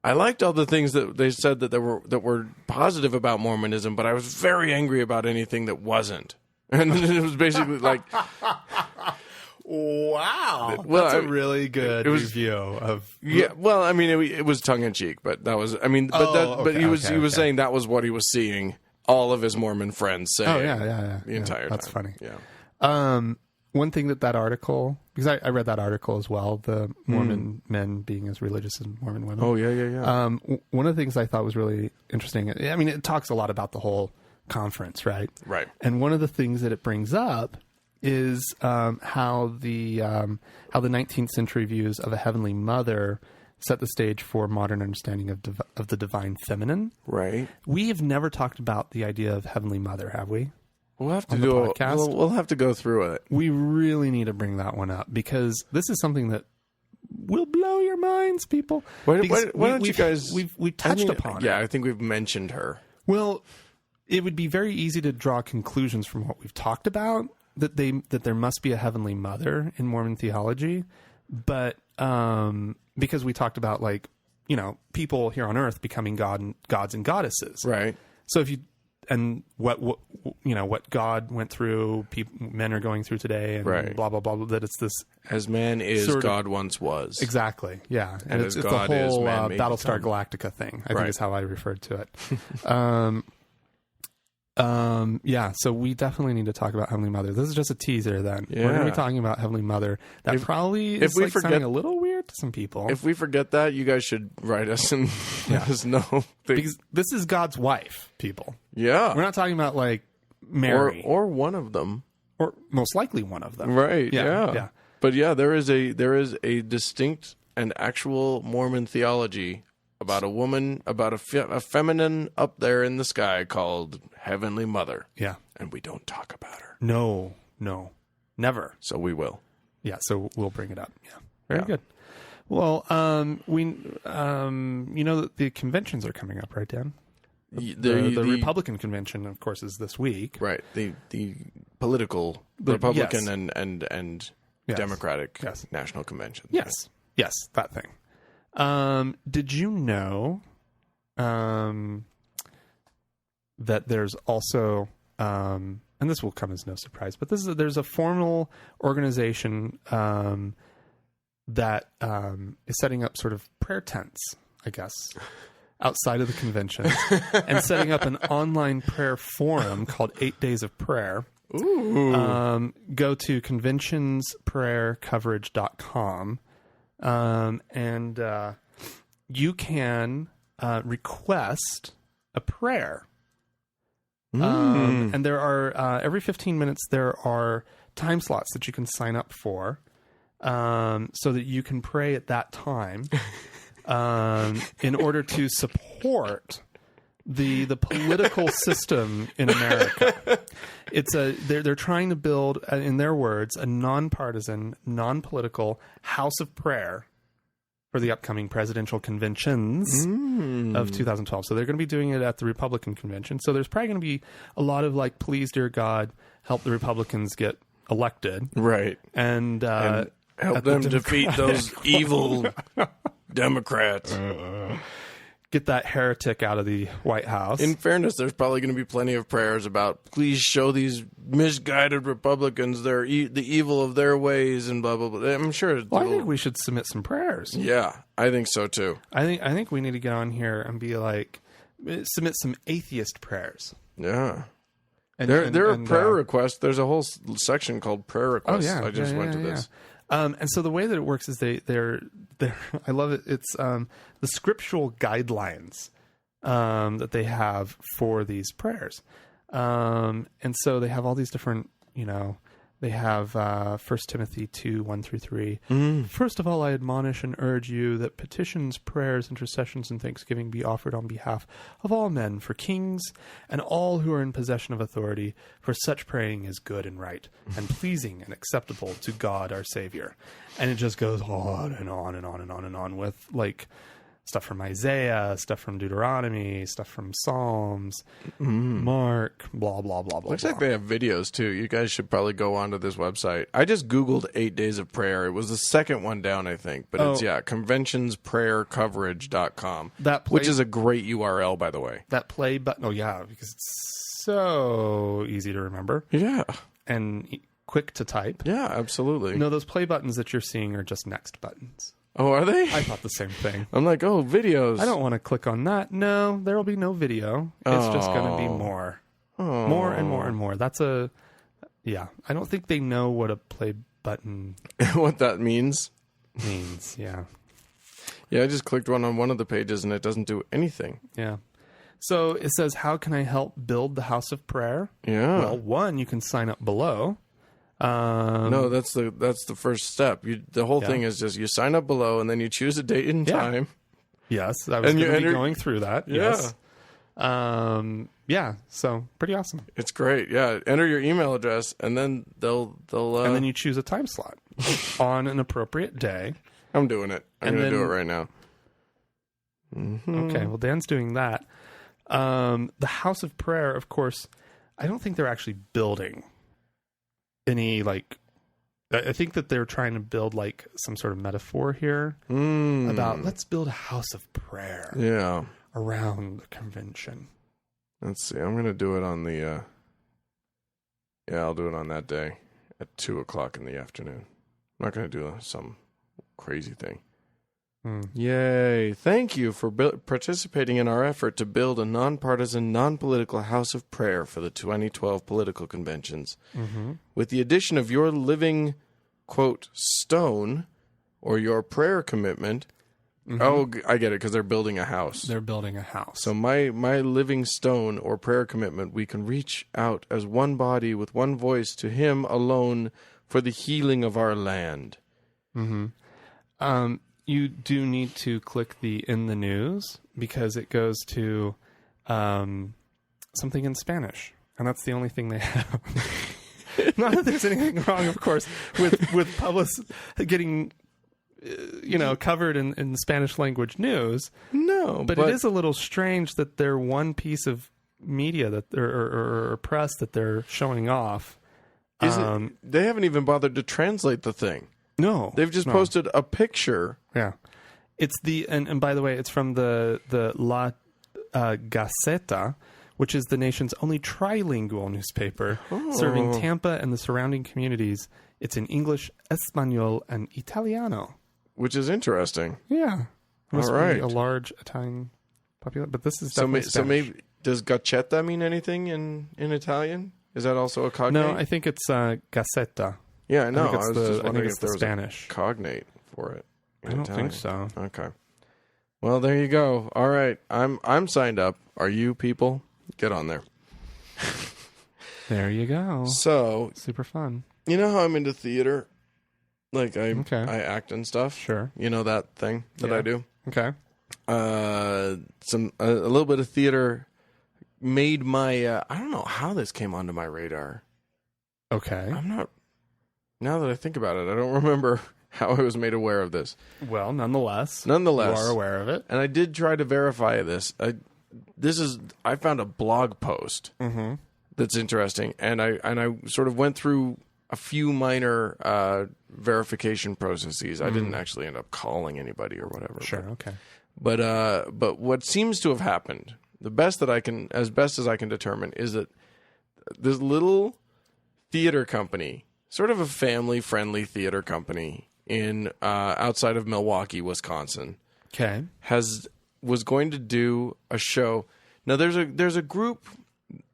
I liked all the things that they said that were positive about Mormonism, but I was very angry about anything that wasn't. And it was basically like, wow, that's a really good review of. Yeah, well, I mean, it was tongue in cheek, but that was, I mean, but he was saying that was what he was seeing all of his Mormon friends say. Oh yeah. The entire time. That's funny. Yeah. One thing that article, because I read that article as well, the Mormon men being as religious as Mormon women. Oh yeah. One of the things I thought was really interesting. I mean, it talks a lot about the whole conference, right? Right. And one of the things that it brings up is how the 19th century views of a heavenly mother set the stage for modern understanding of the divine feminine. Right. We have never talked about the idea of heavenly mother, have we? We'll have to do a podcast. We'll have to go through it. We really need to bring that one up because this is something that will blow your minds, people. Why don't you guys? We've touched upon it. Yeah, I think we've mentioned her. Well, it would be very easy to draw conclusions from what we've talked about that there must be a heavenly mother in Mormon theology, but because we talked about people here on earth becoming gods and goddesses, right? So if you and what God went through, men are going through today, and right. blah blah blah. That it's this as man is, God once was. Exactly, yeah, and it's the whole Battlestar Galactica thing. I think is how I referred to it. Yeah, so we definitely need to talk about Heavenly Mother. This is just a teaser then. Yeah. We're going to be talking about Heavenly Mother. That probably is sounding a little weird to some people. If we forget that, you guys should write us and let us know. Because this is God's wife, people. Yeah. We're not talking about Mary. Or one of them. Or most likely one of them. Right, yeah. But yeah, there is a distinct and actual Mormon theology about a woman, about a feminine up there in the sky called Heavenly Mother. Yeah. And we don't talk about her. No, never. So we will. Yeah, so we'll bring it up. Very good. Well, you know that the conventions are coming up, right, Dan? The Republican convention, of course, is this week. Right. The political Republican and Democratic national convention. Yes. Yes, that thing. Did you know that there's also, and this will come as no surprise, but there's a formal organization that is setting up sort of prayer tents, I guess, outside of the conventions, and setting up an online prayer forum called 8 Days of Prayer. Ooh. Go to conventionsprayercoverage.com, and you can request a prayer. And there are, every 15 minutes, there are time slots that you can sign up for, so that you can pray at that time, in order to support the political system in America. They're trying to build, in their words, a nonpartisan, non-political house of prayer for the upcoming presidential conventions of 2012. So they're going to be doing it at the Republican convention. So there's probably going to be a lot of like, please, dear God, help the Republicans get elected. Right. And help them defeat those evil Democrats. Get that heretic out of the White House. In fairness, there's probably going to be plenty of prayers about, please show these misguided Republicans the evil of their ways and blah, blah, blah. I'm sure. Well, I think we should submit some prayers. Yeah, I think so too. I think we need to get on here and be like, submit some atheist prayers. Yeah. There are prayer requests. There's a whole section called prayer requests. Oh, yeah. I just went to this. And so the way that it works is they're I love it. It's the scriptural guidelines that they have for these prayers. And so they have all these different, they have 1 Timothy 2, 1-3. First of all, I admonish and urge you that petitions, prayers, intercessions, and thanksgiving be offered on behalf of all men, for kings and all who are in possession of authority, for such praying is good and right, and pleasing and acceptable to God our Savior. And it just goes on and on and on and on and on with like stuff from Isaiah, stuff from Deuteronomy, stuff from Psalms, Mark, blah, blah, blah, blah. Looks like they have videos too. You guys should probably go onto this website. I just Googled 8 Days of Prayer. It was the second one down, I think. But it's, conventionsprayercoverage.com, which is a great URL, by the way. That play button. Oh, yeah, because it's so easy to remember. Yeah. And quick to type. Yeah, absolutely. No, those play buttons that you're seeing are just next buttons. Oh, are they? I thought the same thing. I'm like, oh, videos. I don't want to click on that. No, there will be no video. It's just going to be more. More and more and more. That's I don't think they know what a play button what that means. Yeah. Yeah, I just clicked on one of the pages and it doesn't do anything. Yeah. So it says, how can I help build the house of prayer? Yeah. Well, one, you can sign up below. No, that's the first step. The whole thing is just you sign up below and then you choose a date and time. Yes, I was going to be going through that. Yeah. Yes. So pretty awesome. It's great. Yeah, enter your email address and then they'll and then you choose a time slot on an appropriate day. I'm doing it. I'm going to do it right now. Okay. Well, Dan's doing that. The House of Prayer, of course, I don't think they're actually building any I think that they're trying to build like some sort of metaphor here about let's build a house of prayer around the convention. Let's see. I'm going to do it on the I'll do it on that day at 2:00 in the afternoon. I'm not going to do some crazy thing. Yay. Thank you for participating in our effort to build a nonpartisan, non-political house of prayer for the 2012 political conventions. With the addition of your living, quote, stone, or your prayer commitment. Oh, I get it, because they're building a house. They're building a house. So my living stone or prayer commitment, we can reach out as one body with one voice to him alone for the healing of our land. You do need to click the in the news because it goes to something in Spanish, and that's the only thing they have. Not that there's anything wrong, of course, with getting covered in Spanish language news. No, But it is a little strange that they're one piece of media that or press that they're showing off. They haven't even bothered to translate the thing. No, They've just posted a picture. Yeah, it's and by the way, it's from the La Gaceta, which is the nation's only trilingual newspaper, serving Tampa and the surrounding communities. It's in English, Espanol, and Italiano. Which is interesting. Yeah, must All right. be a large Italian population, but this is So definitely maybe does gazzetta mean anything in Italian? Is that also a cognate? No, I think it's Gaceta. Yeah, I know. I think it's I was just the wondering if there was Spanish. a cognate for it. I don't think so. Okay. Well, there you go. All right, I'm signed up. Are you people? Get on there. There you go. So, Super fun. you know how I'm into theater? Like I act and stuff. Sure. You know that thing that I do. Okay. A little bit of theater made my. I don't know how this came onto my radar. Okay. I'm not. Now that I think about it, I don't remember how I was made aware of this. Well, nonetheless, you are aware of it. And I did try to verify this. I found a blog post that's interesting, and I sort of went through a few minor verification processes. I didn't actually end up calling anybody or whatever. Sure. Okay. But what seems to have happened, as best as I can determine, is that this little theater company, sort of a family-friendly theater company in outside of Milwaukee, Wisconsin, Okay. was going to do a show. Now there's a group.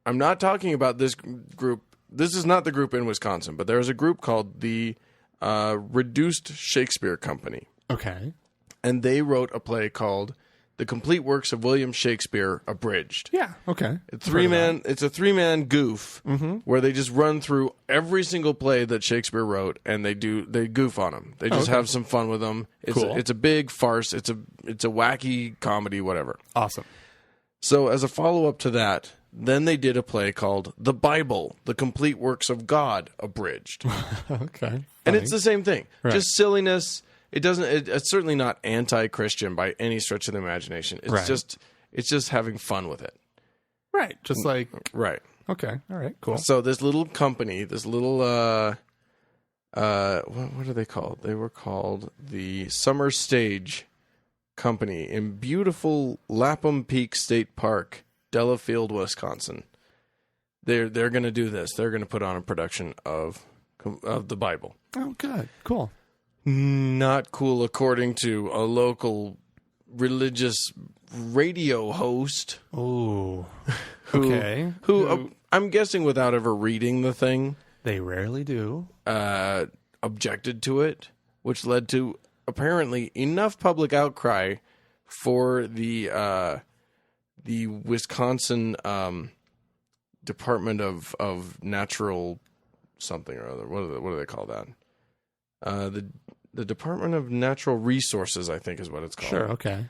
I'm not talking about this group. This is not the group in Wisconsin, but there's a group called the Reduced Shakespeare Company. Okay. And they wrote a play called The Complete Works of William Shakespeare Abridged. Yeah. Okay. It's a three-man goof where they just run through every single play that Shakespeare wrote, and they goof on them. They just have some fun with them. It's a big farce. It's a wacky comedy, whatever. Awesome. So as a follow-up to that, then they did a play called The Bible, The Complete Works of God Abridged. Okay. And it's the same thing. Right. Just silliness. It's certainly not anti-Christian by any stretch of the imagination. It's just having fun with it. Right. Just like Right. okay. All right. Cool. So this little company, this little what are they called? They were called the Summer Stage Company in beautiful Lapham Peak State Park, Delafield, Wisconsin. They're going to do this. They're going to put on a production of the Bible. Oh, good. Cool. Not cool, according to a local religious radio host. Oh. Okay. Who I'm guessing, without ever reading the thing, They rarely do. objected to it, which led to apparently enough public outcry for the Wisconsin Department of Natural something or other. What do they call that? The Department of Natural Resources, I think, is what it's called. Sure. Okay.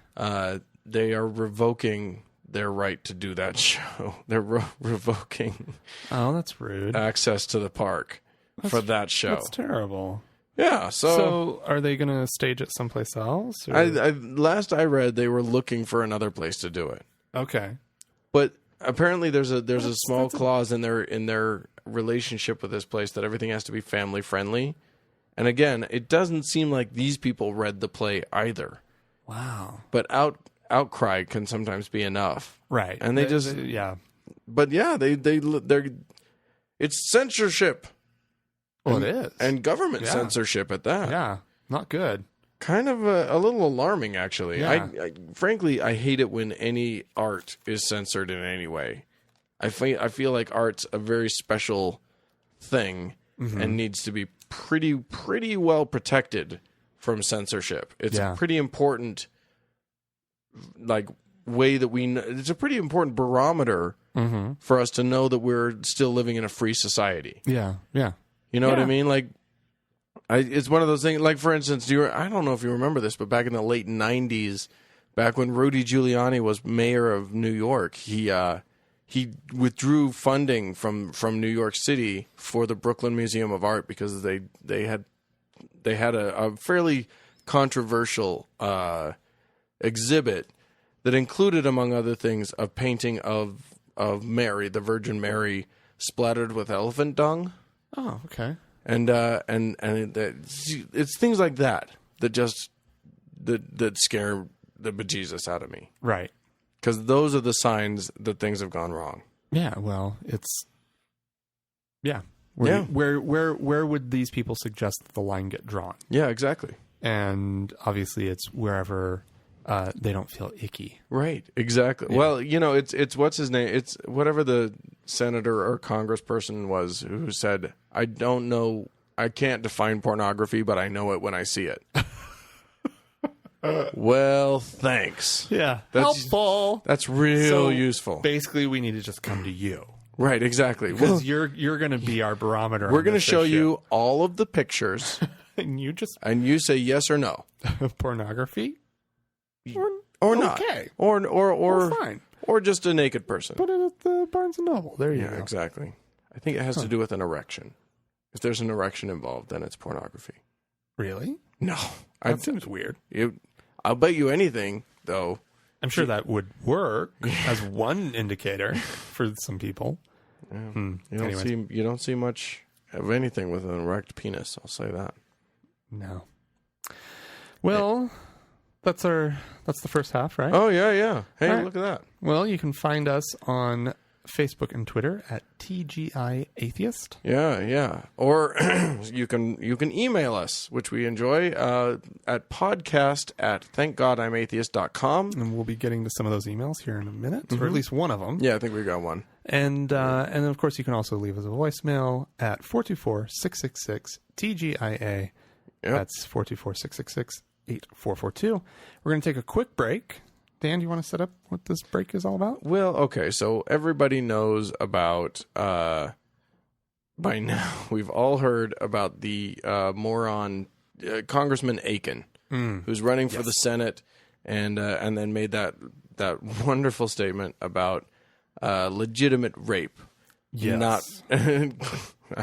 They are revoking their right to do that show. They're revoking Oh, that's rude. access to the park for that show. That's terrible. Yeah. So are they going to stage it someplace else? Or? Last I read, they were looking for another place to do it. Okay. But apparently, there's a small clause in their relationship with this place that everything has to be family friendly. And again, it doesn't seem like these people read the play either. Wow. But outcry can sometimes be enough. Right. And they just yeah. But yeah, they're it's censorship. Well, it is. And government censorship at that. Yeah. Not good. Kind of a little alarming, actually. Yeah. Frankly, I hate it when any art is censored in any way. I feel like art's a very special thing and needs to be pretty well protected from censorship. It's a pretty important way that it's a pretty important barometer for us to know that we're still living in a free society. Yeah. Yeah. You know what I mean? It's one of those things. Like, for instance, I don't know if you remember this, but back in the late 90s, back when Rudy Giuliani was mayor of New York, he withdrew funding from New York City for the Brooklyn Museum of Art because they had a fairly controversial exhibit that included, among other things, a painting of Mary, the Virgin Mary, splattered with elephant dung. Oh, okay. And it's things like that that scare the bejesus out of me. Right. Because those are the signs that things have gone wrong. Yeah, well, it's... Yeah. Where would these people suggest that the line get drawn? Yeah, exactly. And obviously it's wherever they don't feel icky. Right, exactly. Yeah. Well, it's what's his name? It's whatever the senator or congressperson was who said, I don't know, I can't define pornography, but I know it when I see it. Well, thanks. Yeah. Helpful. That's real useful. Basically, we need to just come to you. Right, exactly. Because you're going to be our barometer. We're going to show you all of the pictures. and you say yes or no. Pornography? Or not. Okay. Or fine. Or just a naked person. Put it at the Barnes & Noble. There you go. Exactly. I think it has to do with an erection. If there's an erection involved, then it's pornography. Really? No. That seems weird. I'll bet you anything, though. I'm sure that would work as one indicator for some people. Yeah. You don't see much of anything with an erect penis. I'll say that. No. Well, that's the first half, right? Oh yeah. Hey, right. Look at that. Well, you can find us on Facebook and Twitter at TGI Atheist. Yeah. Or you can email us, which we enjoy, at podcast@thankgodimatheist.com. And we'll be getting to some of those emails here in a minute, or at least one of them. Yeah, I think we got one. And then, of course, you can also leave us a voicemail at 424-666-TGIA. Yep. That's 424-666-8442. We're going to take a quick break. Dan, do you want to set up what this break is all about? Well, okay, so everybody knows about, by now, we've all heard about the moron Congressman Aiken, who's running for the Senate, and then made that wonderful statement about legitimate rape. Yes.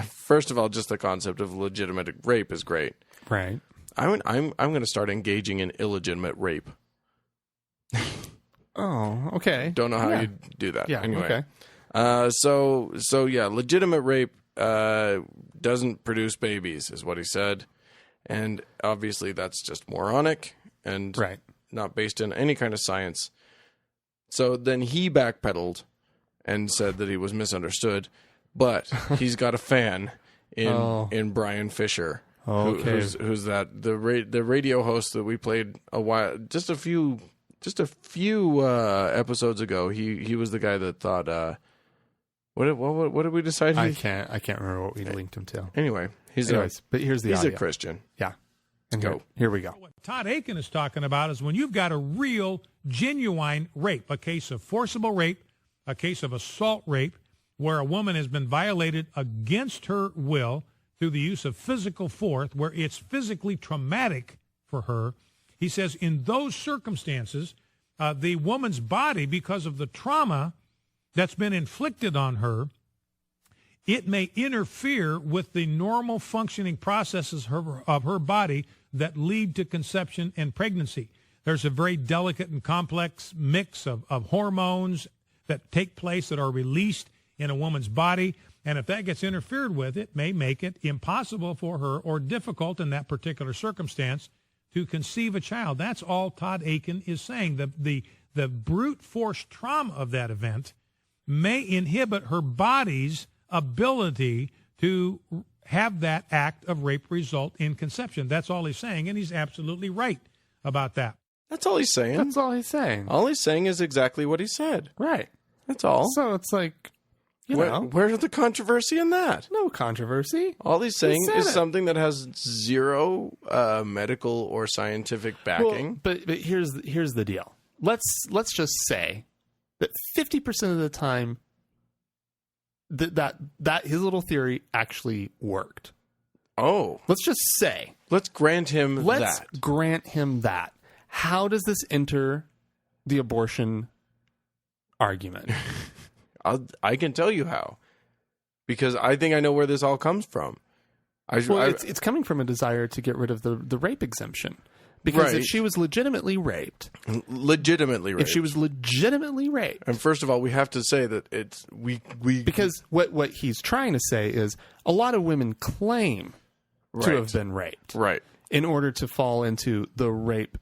First of all, just the concept of legitimate rape is great. Right. I'm going to start engaging in illegitimate rape. Oh, okay. Don't know how you do that. Yeah. Anyway. Okay. So yeah, legitimate rape doesn't produce babies, is what he said, and obviously that's just moronic and not based in any kind of science. So then he backpedaled and said that he was misunderstood, but he's got a fan in Brian Fisher, who's that the radio host that we played just a few episodes ago. He was the guy that thought what did we decide? I can't remember what we linked him to. Anyway, but here's the audio. a Christian. Yeah. And here we go. What Todd Aiken is talking about is when you've got a real, genuine rape, a case of forcible rape, a case of assault rape, where a woman has been violated against her will through the use of physical force, where it's physically traumatic for her. He says in those circumstances, the woman's body, because of the trauma that's been inflicted on her, it may interfere with the normal functioning processes of her body that lead to conception and pregnancy. There's a very delicate and complex mix of hormones that take place that are released in a woman's body. And if that gets interfered with, it may make it impossible for her or difficult in that particular circumstance to conceive a child. That's all Todd Aiken is saying. The brute force trauma of that event may inhibit her body's ability to have that act of rape result in conception. That's all he's saying, and he's absolutely right about that. That's all he's saying. That's all he's saying. All he's saying is exactly what he said. Right. That's all. So it's like, where's the controversy in that? No controversy. All he's saying is something that has zero medical or scientific backing. Well, but here's the deal. Let's just say that 50% of the time that his little theory actually worked. Oh. Let's just say. Let's grant him that. Let's grant him that. How does this enter the abortion argument? I can tell you how. Because I think I know where this all comes from. It's coming from a desire to get rid of the rape exemption. Because Right. if she was legitimately raped, Legitimately raped. if she was legitimately raped, and first of all, we have to say that it's we because what he's trying to say is a lot of women claim to Right. have been raped right. in order to fall into the rape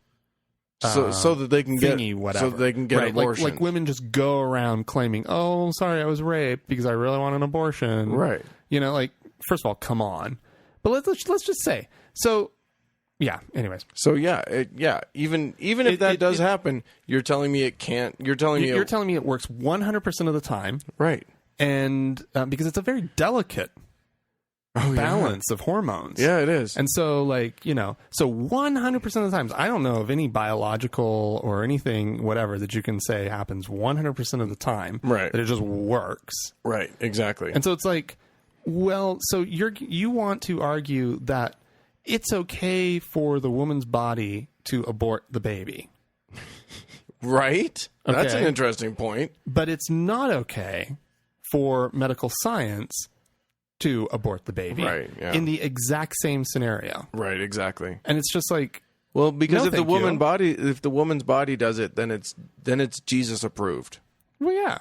So that they can get thingy, whatever. so that they can get right, abortions. like women just go around claiming, "Oh, sorry, I was raped because I really want an abortion." Right. You know, like first of all, come on. But let's just say so. Yeah. Anyways, So even if that does happen, you're telling me it can't. You're telling me you're telling me it works 100% of the time, right. and because it's a very delicate balance of hormones. Yeah, it is. And so, like, you know, so 100% of the times, I don't know of any biological or anything, whatever, that you can say happens 100% of the time. Right. That it just works. Right. Exactly. And so it's like, well, so you want to argue that it's okay for the woman's body to abort the baby, right. That's an Okay. interesting point. but it's not okay for medical science to abort the baby Right, yeah. in the exact same scenario. Right. Exactly. And it's just like, Well, because No, if the thank woman you. body, if the woman's body does it, then it's Jesus approved. well, yeah,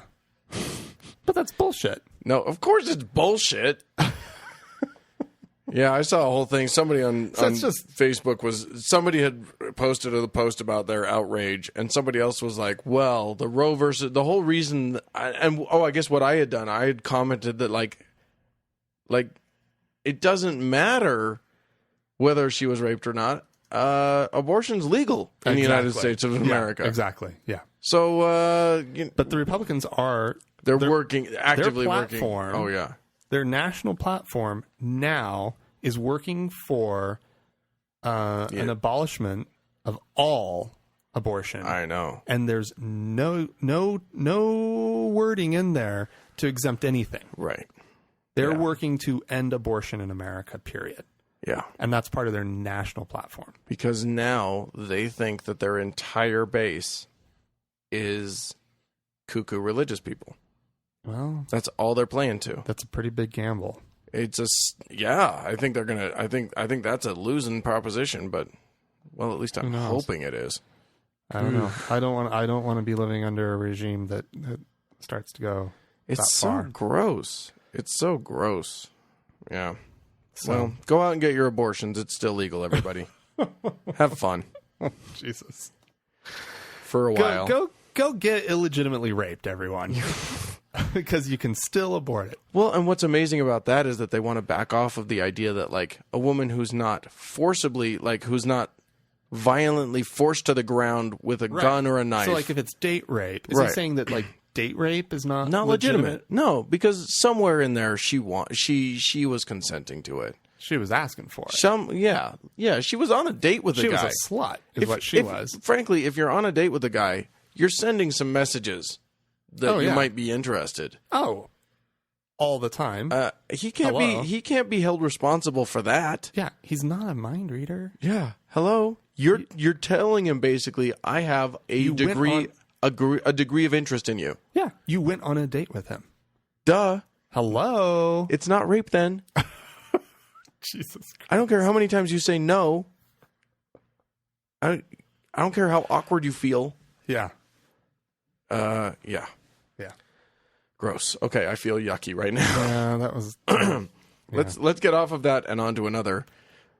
but that's bullshit. No, of course it's bullshit. Yeah, I saw a whole thing. Somebody on it's just- Facebook somebody had posted a post about their outrage, and somebody else was like, "Well, the Roe versus the whole reason." I guess what I had done, I had commented that like it doesn't matter whether she was raped or not. Abortion's legal in the United Exactly. States of Yeah, America. exactly. Yeah. So But the Republicans are they're working actively working. platform- Oh yeah. their national platform now is working for an abolishment of all abortion. I know. And there's no wording in there to exempt anything. Right. They're Yeah. working to end abortion in America, period. Yeah. And that's part of their national platform. Because now they think that their entire base is cuckoo religious people. Well, That's all they're playing to. that's a pretty big gamble. It's I think they're gonna. I think that's a losing proposition. But well, at least I'm knows? hoping it is. I don't know. I don't want to be living under a regime that starts to go It's that so far. gross. It's so gross. Yeah. So- Well, go out and get your abortions. It's still legal. Everybody, have fun Jesus. for a while. Go get illegitimately raped, everyone. Because you can still abort it. Well, and what's amazing about that is that they want to back off of the idea that like a woman who's not forcibly, like who's not violently forced to the ground with a gun or a knife, So, like, if it's date rape, is he Right. saying that, like, date rape is not legitimate. No, because somewhere in there she was consenting to it. She was asking for it. She was on a date with She a was guy. a slut, is what she was. Frankly, if you're on a date with a guy, you're sending some messages that Oh, you yeah. might be interested. Oh, all the time. He can't Hello? be held responsible for that. Yeah, he's not a mind reader. Yeah. Hello. You're telling him basically, I have a went degree a degree of interest in you. Yeah, you went on a date with him. Duh. Hello. It's not rape then. Jesus Christ. I don't care how many times you say no. I don't care how awkward you feel. Yeah. Yeah. Yeah. Gross. Okay, I feel yucky right now. Yeah, that was. Let's get off of that and on to another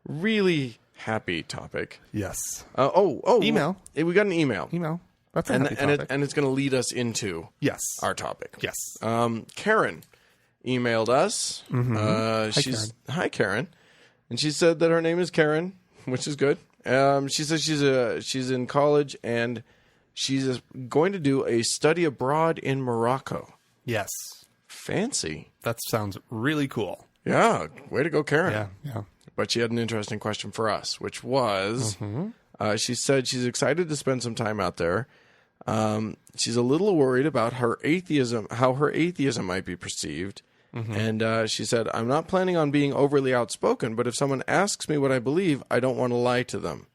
really happy topic. Yes. Email. We got an email. Email. That's a happy topic. And it's going to lead us into Yes. our topic. Yes. Karen emailed us. Hi, Karen, and she said that her name is Karen, which is good. She says she's in college and she's going to do a study abroad in Morocco. Yes. Fancy. That sounds really cool. Yeah, way to go, Karen. Yeah. Yeah. But she had an interesting question for us, which was, she said she's excited to spend some time out there. She's a little worried about her atheism, how her atheism might be perceived. And she said, I'm not planning on being overly outspoken, but if someone asks me what I believe, I don't want to lie to them.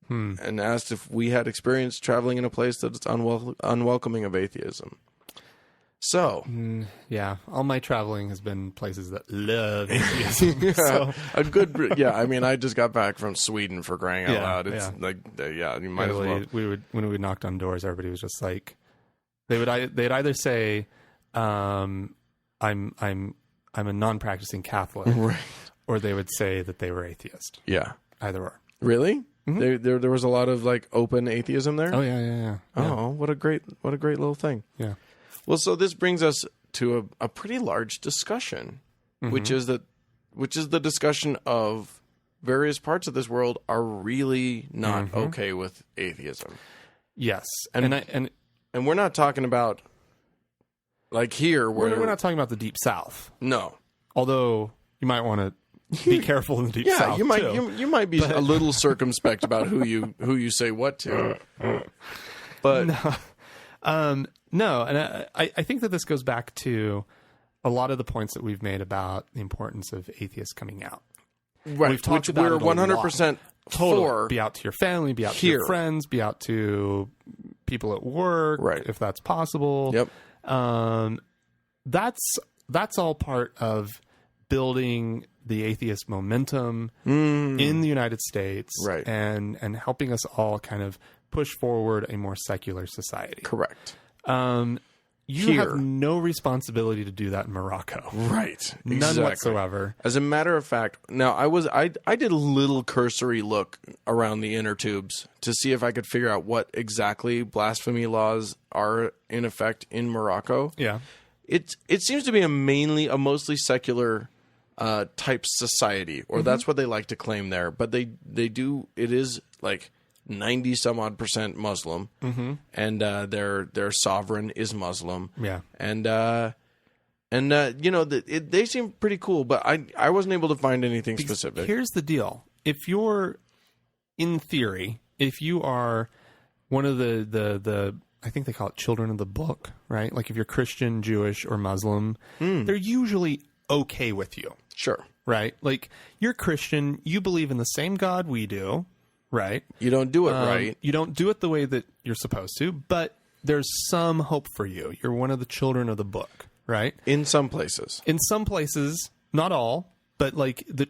And asked if we had experience traveling in a place that is unwelcoming of atheism. So, Yeah, all my traveling has been places that love atheism. So, a good, yeah. I mean, I just got back from Sweden, for crying out Yeah, loud. It's you might as well. when we knocked on doors, everybody was just like, they'd either say, "I'm a non-practicing Catholic," Right. or they would say that they were atheist. Yeah. Either or. Really? There was a lot of like open atheism there. Oh yeah. Oh, what a great little thing. Yeah. Well, so this brings us to a pretty large discussion, which is the discussion of various parts of this world are really not okay with atheism. Yes, And we're not talking about like here where we're not talking about the Deep South. no. Although you might want to be careful in the Deep Yeah, South. you might too. you might be a little circumspect about who you say what to. But No, and I think that this goes back to a lot of the points that we've made about the importance of atheists coming out. right, We've talked which about we're it a lot. 100% Totally. for. Be out to your family, be out to Here. your friends, be out to people at work, Right. if that's possible. Yep. That's all part of building the atheist momentum in the United States, Right. and helping us all kind of push forward a more secular society. Correct. You Here. have no responsibility to do that in Morocco. Right. None Exactly. whatsoever. As a matter of fact, now I did a little cursory look around the inner tubes to see if I could figure out what exactly blasphemy laws are in effect in Morocco. Yeah. It seems to be a mostly secular type society, or that's what they like to claim there. But it is like 90 some odd % Muslim, and their sovereign is Muslim. Yeah. And they seem pretty cool, but I wasn't able to find anything specific. Here's the deal. If you're, in theory, if you are one of the I think they call it children of the book, right? Like if you're Christian, Jewish, or Muslim, they're usually okay with you, Sure. right? Like you're Christian, you believe in the same God we do, right? You don't do it right. You don't do it the way that you're supposed to, but there's some hope for you. You're one of the children of the book, right? In some places. In some places, not all, but like the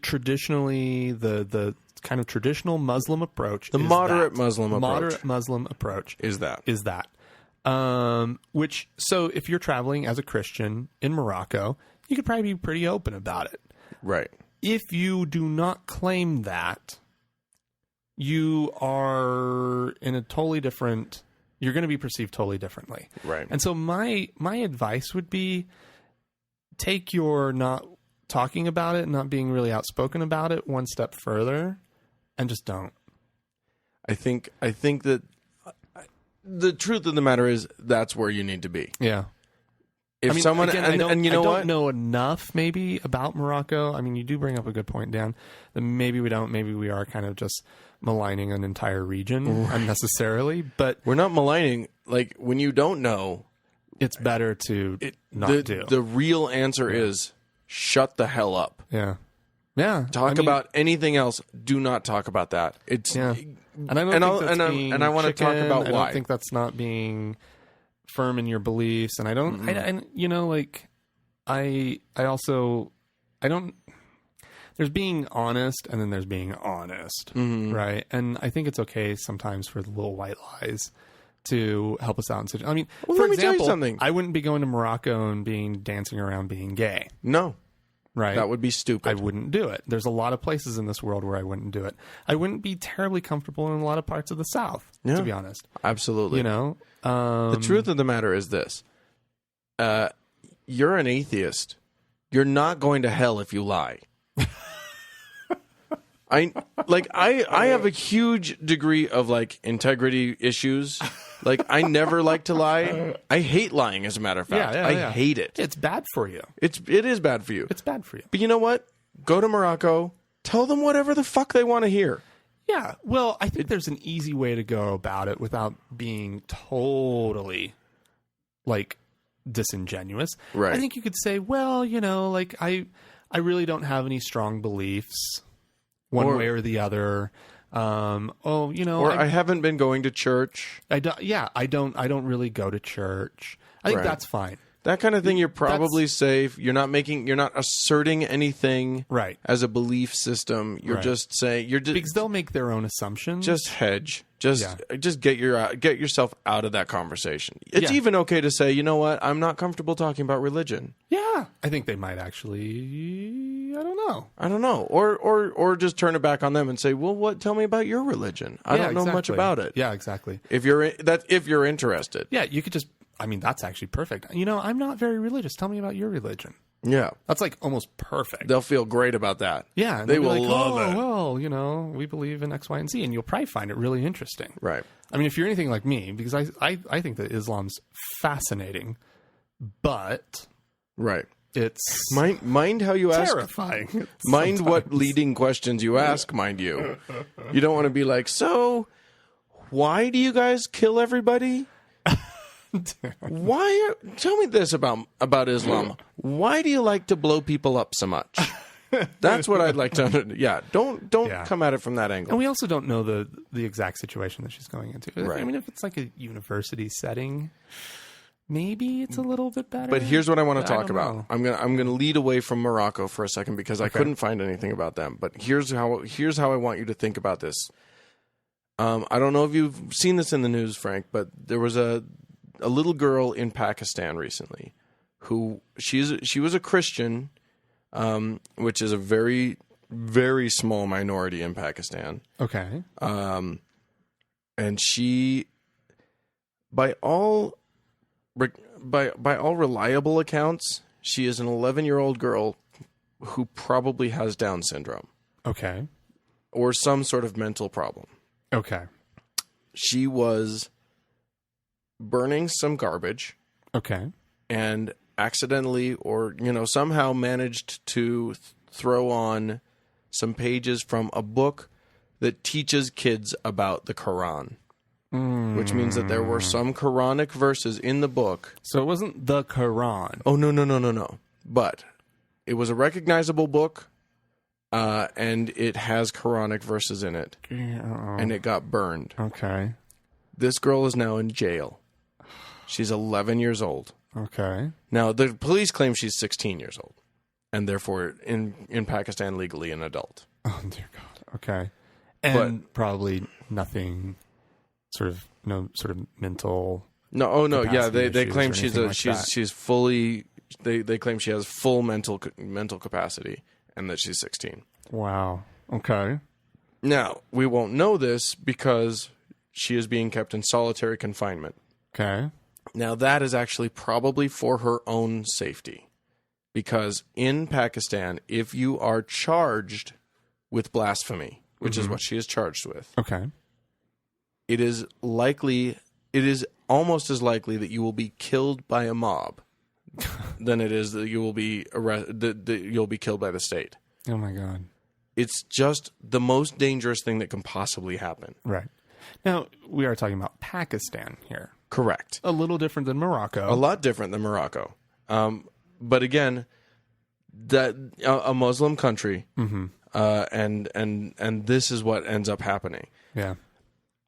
kind of traditional Muslim approach, The is moderate that. Muslim approach. Moderate Muslim approach Is that. is that. So if you're traveling as a Christian in Morocco, you could probably be pretty open about it. Right. If you do not claim that, you are in a totally different, you're going to be perceived totally differently. Right. And so my advice would be take your not talking about it, not being really outspoken about it one step further, and just don't. I think that the truth of the matter is that's where you need to be. Yeah. If someone again, and you know I don't what? know enough maybe about Morocco. I mean, you do bring up a good point, Dan. That maybe we don't. Maybe we are kind of just maligning an entire region unnecessarily. But We're not maligning. Like when you don't know, it's better to not do. the real answer is shut the hell up. Yeah. Yeah. Talk about anything else. Do not talk about that. It's Yeah. And I don't and think I'll- that's and I- being and I wanna talk chicken. about I why. don't think that's not being firm in your beliefs. And I don't, and you know, like I also, I don't, there's being honest and then there's being honest. Right. And I think it's okay sometimes for the little white lies to help us out in situations. I mean, Well, for let me tell you example, something. I wouldn't be going to Morocco and dancing around being gay. no. Right. That would be stupid. I wouldn't do it. There's a lot of places in this world where I wouldn't do it. I wouldn't be terribly comfortable in a lot of parts of the South, Yeah. to be honest. Absolutely. You know, The truth of the matter is this: you're an atheist. You're not going to hell if you lie. I have a huge degree of like integrity issues. Like I never like to lie. I hate lying, as a matter of fact. I hate it. It's bad for you. It is bad for you. It's bad for you. But you know what? Go to Morocco. Tell them whatever the fuck they want to hear. Yeah. Well, I think there's an easy way to go about it without being totally like disingenuous. Right. I think you could say, well, you know, like I really don't have any strong beliefs one Or- way or the other. You know, Or I haven't been going to church. I don't. Yeah, I don't really go to church. I think Right. that's fine. That kind of thing, you're probably safe. You're not asserting anything Right. as a belief system. You're Right. just saying Because they'll make their own assumptions. just hedge. Just get yourself out of that conversation. It's even okay to say, you know what, I'm not comfortable talking about religion. Yeah. I think they might actually, I don't know. Or just turn it back on them and say, well, tell me about your religion. I don't know much about it. Yeah, exactly. If you're interested. Yeah, you could just, that's actually perfect. I'm not very religious. Tell me about your religion. Yeah. That's like almost perfect. They'll feel great about that. Yeah. And They they'll be will like, love it. Well, we believe in X, Y, and Z. And you'll probably find it really interesting. Right. I mean, if you're anything like me, because I think that Islam's fascinating, but Right. it's Mind how you ask. terrifying. Mind what leading questions you ask, mind you. You don't want to be like, so why do you guys kill everybody? Tell me this about Islam. Why do you like to blow people up so much? That's what I'd like to understand. Yeah, don't come at it from that angle. And we also don't know the exact situation that she's going into. Right. I mean, if it's like a university setting, maybe it's a little bit better. But here's what I want to I talk don't about. know. I'm gonna lead away from Morocco for a second because I couldn't find anything about them. But here's how I want you to think about this. I don't know if you've seen this in the news, Frank, but there was a little girl in Pakistan recently who she was a Christian, which is a very, very small minority in Pakistan. Okay. And she, by all reliable accounts, she is an 11-year-old girl who probably has Down syndrome Okay. or some sort of mental problem. Okay. She was burning some garbage Okay. and accidentally or somehow managed to throw on some pages from a book that teaches kids about the Quran, which means that there were some Quranic verses in the book. So it wasn't the Quran. Oh, no. But it was a recognizable book, and it has Quranic verses in it, and it got burned. Okay. This girl is now in jail. She's 11 years old. Okay. Now, the police claim she's 16 years old, and therefore, in Pakistan, legally an adult. Oh, dear God. Okay. And probably nothing no sort of mental... Yeah, they issues claim or anything like that. she's fully... They claim she has full mental capacity and that she's 16. Wow. Okay. Now, we won't know this because she is being kept in solitary confinement. Okay. Now, that is actually probably for her own safety. Because in Pakistan, if you are charged with blasphemy, which is what she is charged with, Okay. it is almost as likely that you will be killed by a mob than it is that you will be that you'll be killed by the state. Oh, my God. It's just the most dangerous thing that can possibly happen. Right. Now, we are talking about Pakistan here. Correct. A little different than Morocco. A lot different than Morocco. But again, that a Muslim country, and this is what ends up happening. Yeah.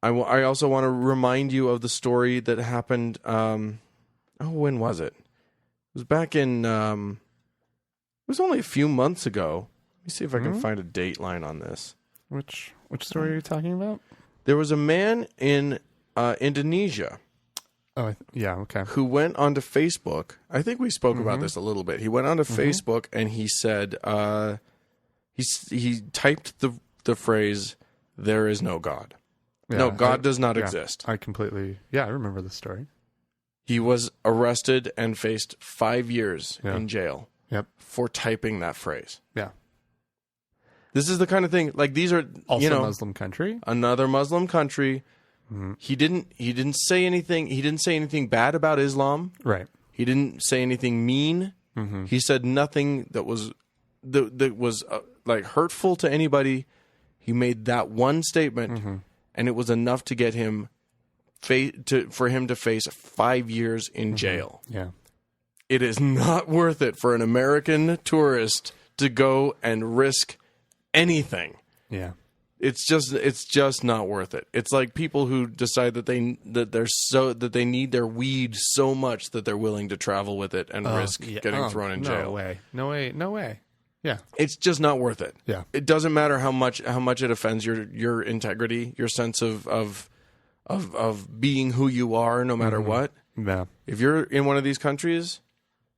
I also want to remind you of the story that happened. When was it? It was back in. It was only a few months ago. Let me see if I can find a date line on this. Which story are you talking about? There was a man in Indonesia Oh, yeah. Okay. who went onto Facebook. I think we spoke about this a little bit. He went onto Facebook and he said, he typed the phrase, "There is no God." Yeah, No, God does not exist. I remember the story. He was arrested and faced 5 years in jail Yep. for typing that phrase. Yeah. This is the kind of thing, like these are, Also Muslim country. another Muslim country. He didn't say anything. He didn't say anything bad about Islam. Right. He didn't say anything mean. He said nothing that was like hurtful to anybody. He made that one statement, and it was enough to get him for him to face 5 years in jail. Yeah. It is not worth it for an American tourist to go and risk anything. Yeah. It's just not worth it. It's like people who decide that they need their weed so much that they're willing to travel with it and risk getting thrown in jail. No way. Yeah. It's just not worth it. Yeah. It doesn't matter how much it offends your integrity, your sense of being who you are, no matter what. Yeah. If you're in one of these countries,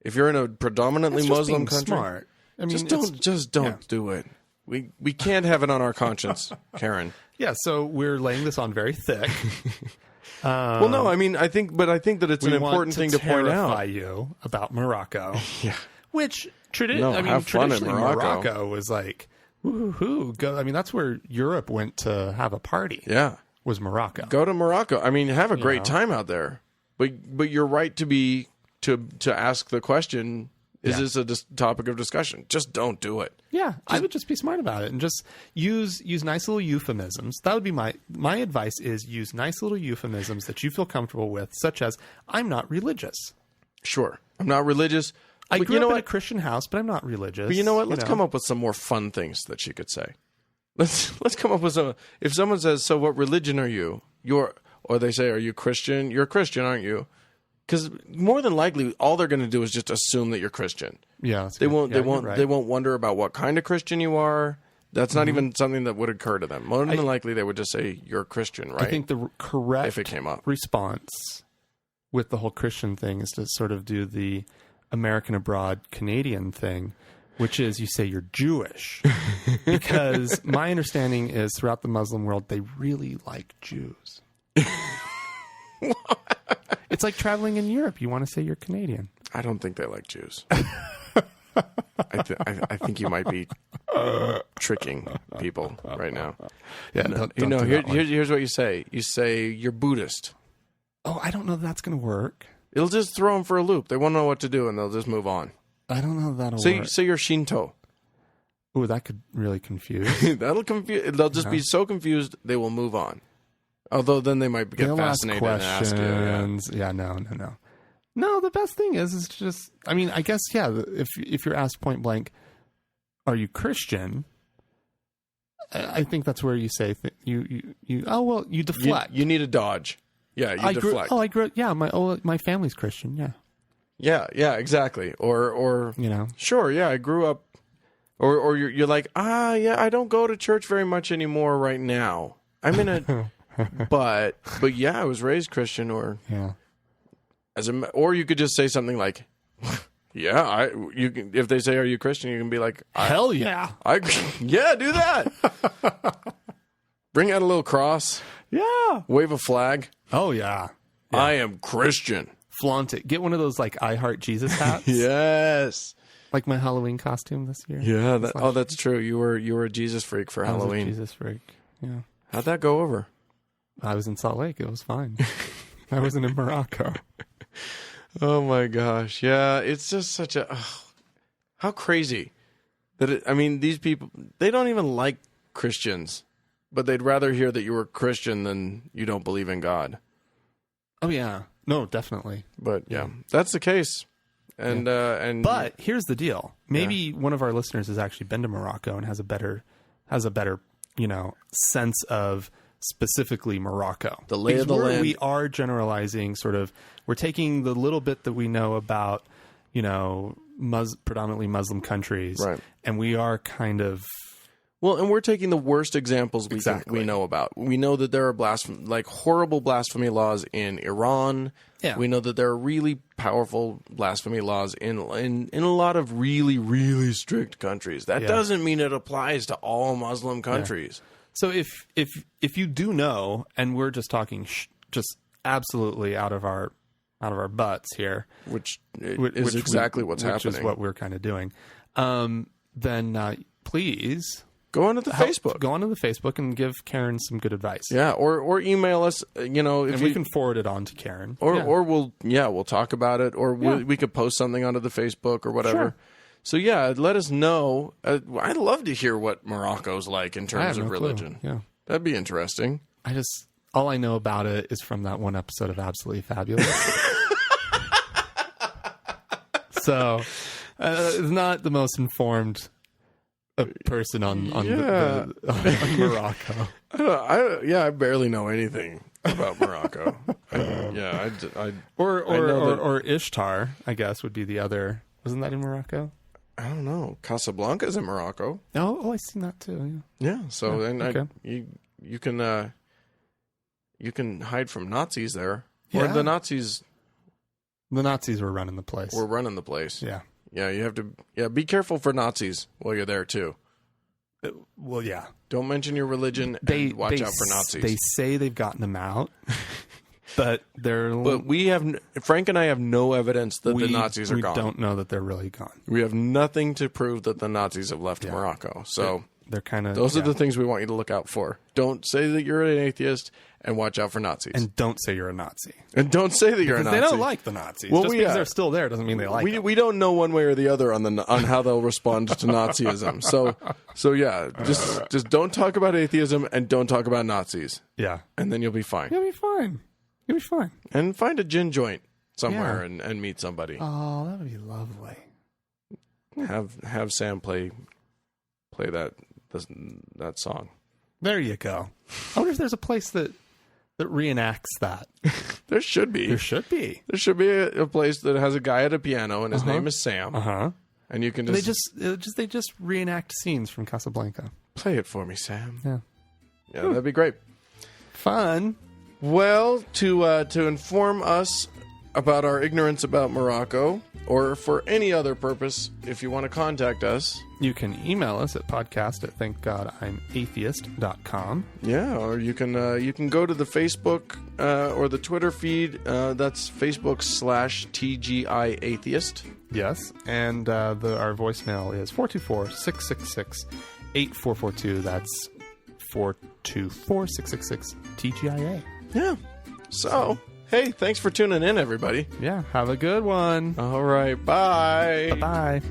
if you're in a predominantly Muslim country, smart. I mean, just don't do it. We can't have it on our conscience, Karen. Yeah, so we're laying this on very thick. Well, no, I mean, I think that it's an important thing to point out. Terrify you about Morocco. Yeah, which have fun in Morocco was like, woohoo! Go. I mean, that's where Europe went to have a party. Yeah, was Morocco. Go to Morocco. I mean, have a great time out there. But you're right to ask the question. Is this a topic of discussion? Just don't do it. Yeah, I would just be smart about it and just use nice little euphemisms. That would be my advice is use nice little euphemisms that you feel comfortable with, such as, I'm not religious. Sure. I'm not religious. I grew up in a Christian house, but I'm not religious. But you know what? Let's come up with some more fun things that she could say. Let's come up with some. If someone says, so what religion are you? Or they say, are you Christian? You're a Christian, aren't you? Because more than likely, all they're going to do is just assume that you're Christian. Yeah, they won't. They won't wonder about what kind of Christian you are. That's not even something that would occur to them. More than likely, they would just say you're a Christian, right? I think the correct if it came up. response with the whole Christian thing is to sort of do the American abroad Canadian thing, which is you say you're Jewish, because my understanding is throughout the Muslim world they really like Jews. It's like traveling in Europe. You want to say you're Canadian. I don't think they like Jews. I think you might be tricking people right now. Yeah, here's what you say. You say you're Buddhist. Oh, I don't know if that's going to work. It'll just throw them for a loop. They won't know what to do, and they'll just move on. I don't know if that'll work. Say you're Shinto. Ooh, that could really confuse. That'll confuse. They'll just be so confused they will move on. Although then they might get fascinated and ask you. Yeah, no. No, the best thing is just, I mean, I guess, yeah, if you're asked point blank, are you Christian? I think that's where you say, you deflect. You need a dodge. Yeah, you deflect. I grew up, my family's Christian, yeah. Yeah, exactly. Or sure, yeah, I grew up, or you're like, I don't go to church very much anymore right now. I'm in a... but yeah, I was raised Christian, or or you could just say something like, yeah, if they say, are you Christian? You can be like, hell yeah, do that. Bring out a little cross, wave a flag. Oh yeah. I am Christian. Flaunt it. Get one of those like I Heart Jesus hats. Yes. Like my Halloween costume this year. Yeah. That's true. You were a Jesus freak for Halloween. I was a Jesus freak. Yeah. How'd that go over? I was in Salt Lake. It was fine. I wasn't in Morocco. Oh my gosh. Yeah. It's just such how crazy that these people, they don't even like Christians, but they'd rather hear that you were Christian than you don't believe in God. Oh yeah. No, definitely. But yeah, that's the case. But here's the deal. Maybe one of our listeners has actually been to Morocco and has a better, sense of specifically Morocco. The lay of the land. We are generalizing we're taking the little bit that we know about, predominantly Muslim countries. Right. And we are kind of... Well, and we're taking the worst examples we know about. We know that there are horrible blasphemy laws in Iran. Yeah. We know that there are really powerful blasphemy laws in a lot of really, really strict countries. That doesn't mean it applies to all Muslim countries. Yeah. So if you do know, and we're just talking just absolutely out of our butts here, which is exactly what's happening, which is what we're kind of doing, then please go onto the Facebook. Go onto the Facebook and give Karen some good advice. Yeah, or email us. We can forward it on to Karen. Or we'll talk about it, or we could post something onto the Facebook or whatever. Sure. So yeah, let us know. I'd love to hear what Morocco's like in terms of religion. Yeah, that'd be interesting. All I know about it is from that one episode of Absolutely Fabulous. So it's not the most informed a person on on Morocco. I barely know anything about Morocco. Or Ishtar, I guess, would be the other. Wasn't that in Morocco? I don't know. Casablanca's in Morocco. Oh, I seen that too. Yeah. So then okay. you can hide from Nazis there, or Yeah. the Nazis The Nazis were running the place. were running the place. Yeah. Yeah, you have to. Yeah, be careful for Nazis while you're there too. Well, yeah. Don't mention your religion. And watch out for Nazis. They say they've gotten them out, but they're. But Frank and I have no evidence that the Nazis are gone. We don't know that they're really gone. We have nothing to prove that the Nazis have left Morocco. So they're kind of. Those are the things we want you to look out for. Don't say that you're an atheist, and watch out for Nazis. And don't say you're a Nazi. And don't say that you're a Nazi. They don't like the Nazis. Well, Just because they're still there doesn't mean they like them. We don't know one way or the other on how they'll respond to Nazism. So yeah, just don't talk about atheism and don't talk about Nazis. Yeah. And then you'll be fine. You'll be fine. You'll be fine. And find a gin joint somewhere and meet somebody. Oh, that would be lovely. Have Sam play that song. There you go. I wonder if there's a place that reenacts that. There should be. There should be. There should be a place that has a guy at a piano and his name is Sam. And you can they just reenact scenes from Casablanca. Play it for me, Sam. Yeah. Yeah, that'd be great. Fun. Well, to inform us about our ignorance about Morocco, or for any other purpose, if you want to contact us, you can email us at podcast@thankgodimatheist.com. Yeah, or you can go to the Facebook or the Twitter feed. That's Facebook/TGIAtheist. Yes, and our voicemail is 424-666-8442. That's 424-666-TGIA. Yeah. So, hey, thanks for tuning in, everybody. Yeah, have a good one. All right, bye. Bye-bye.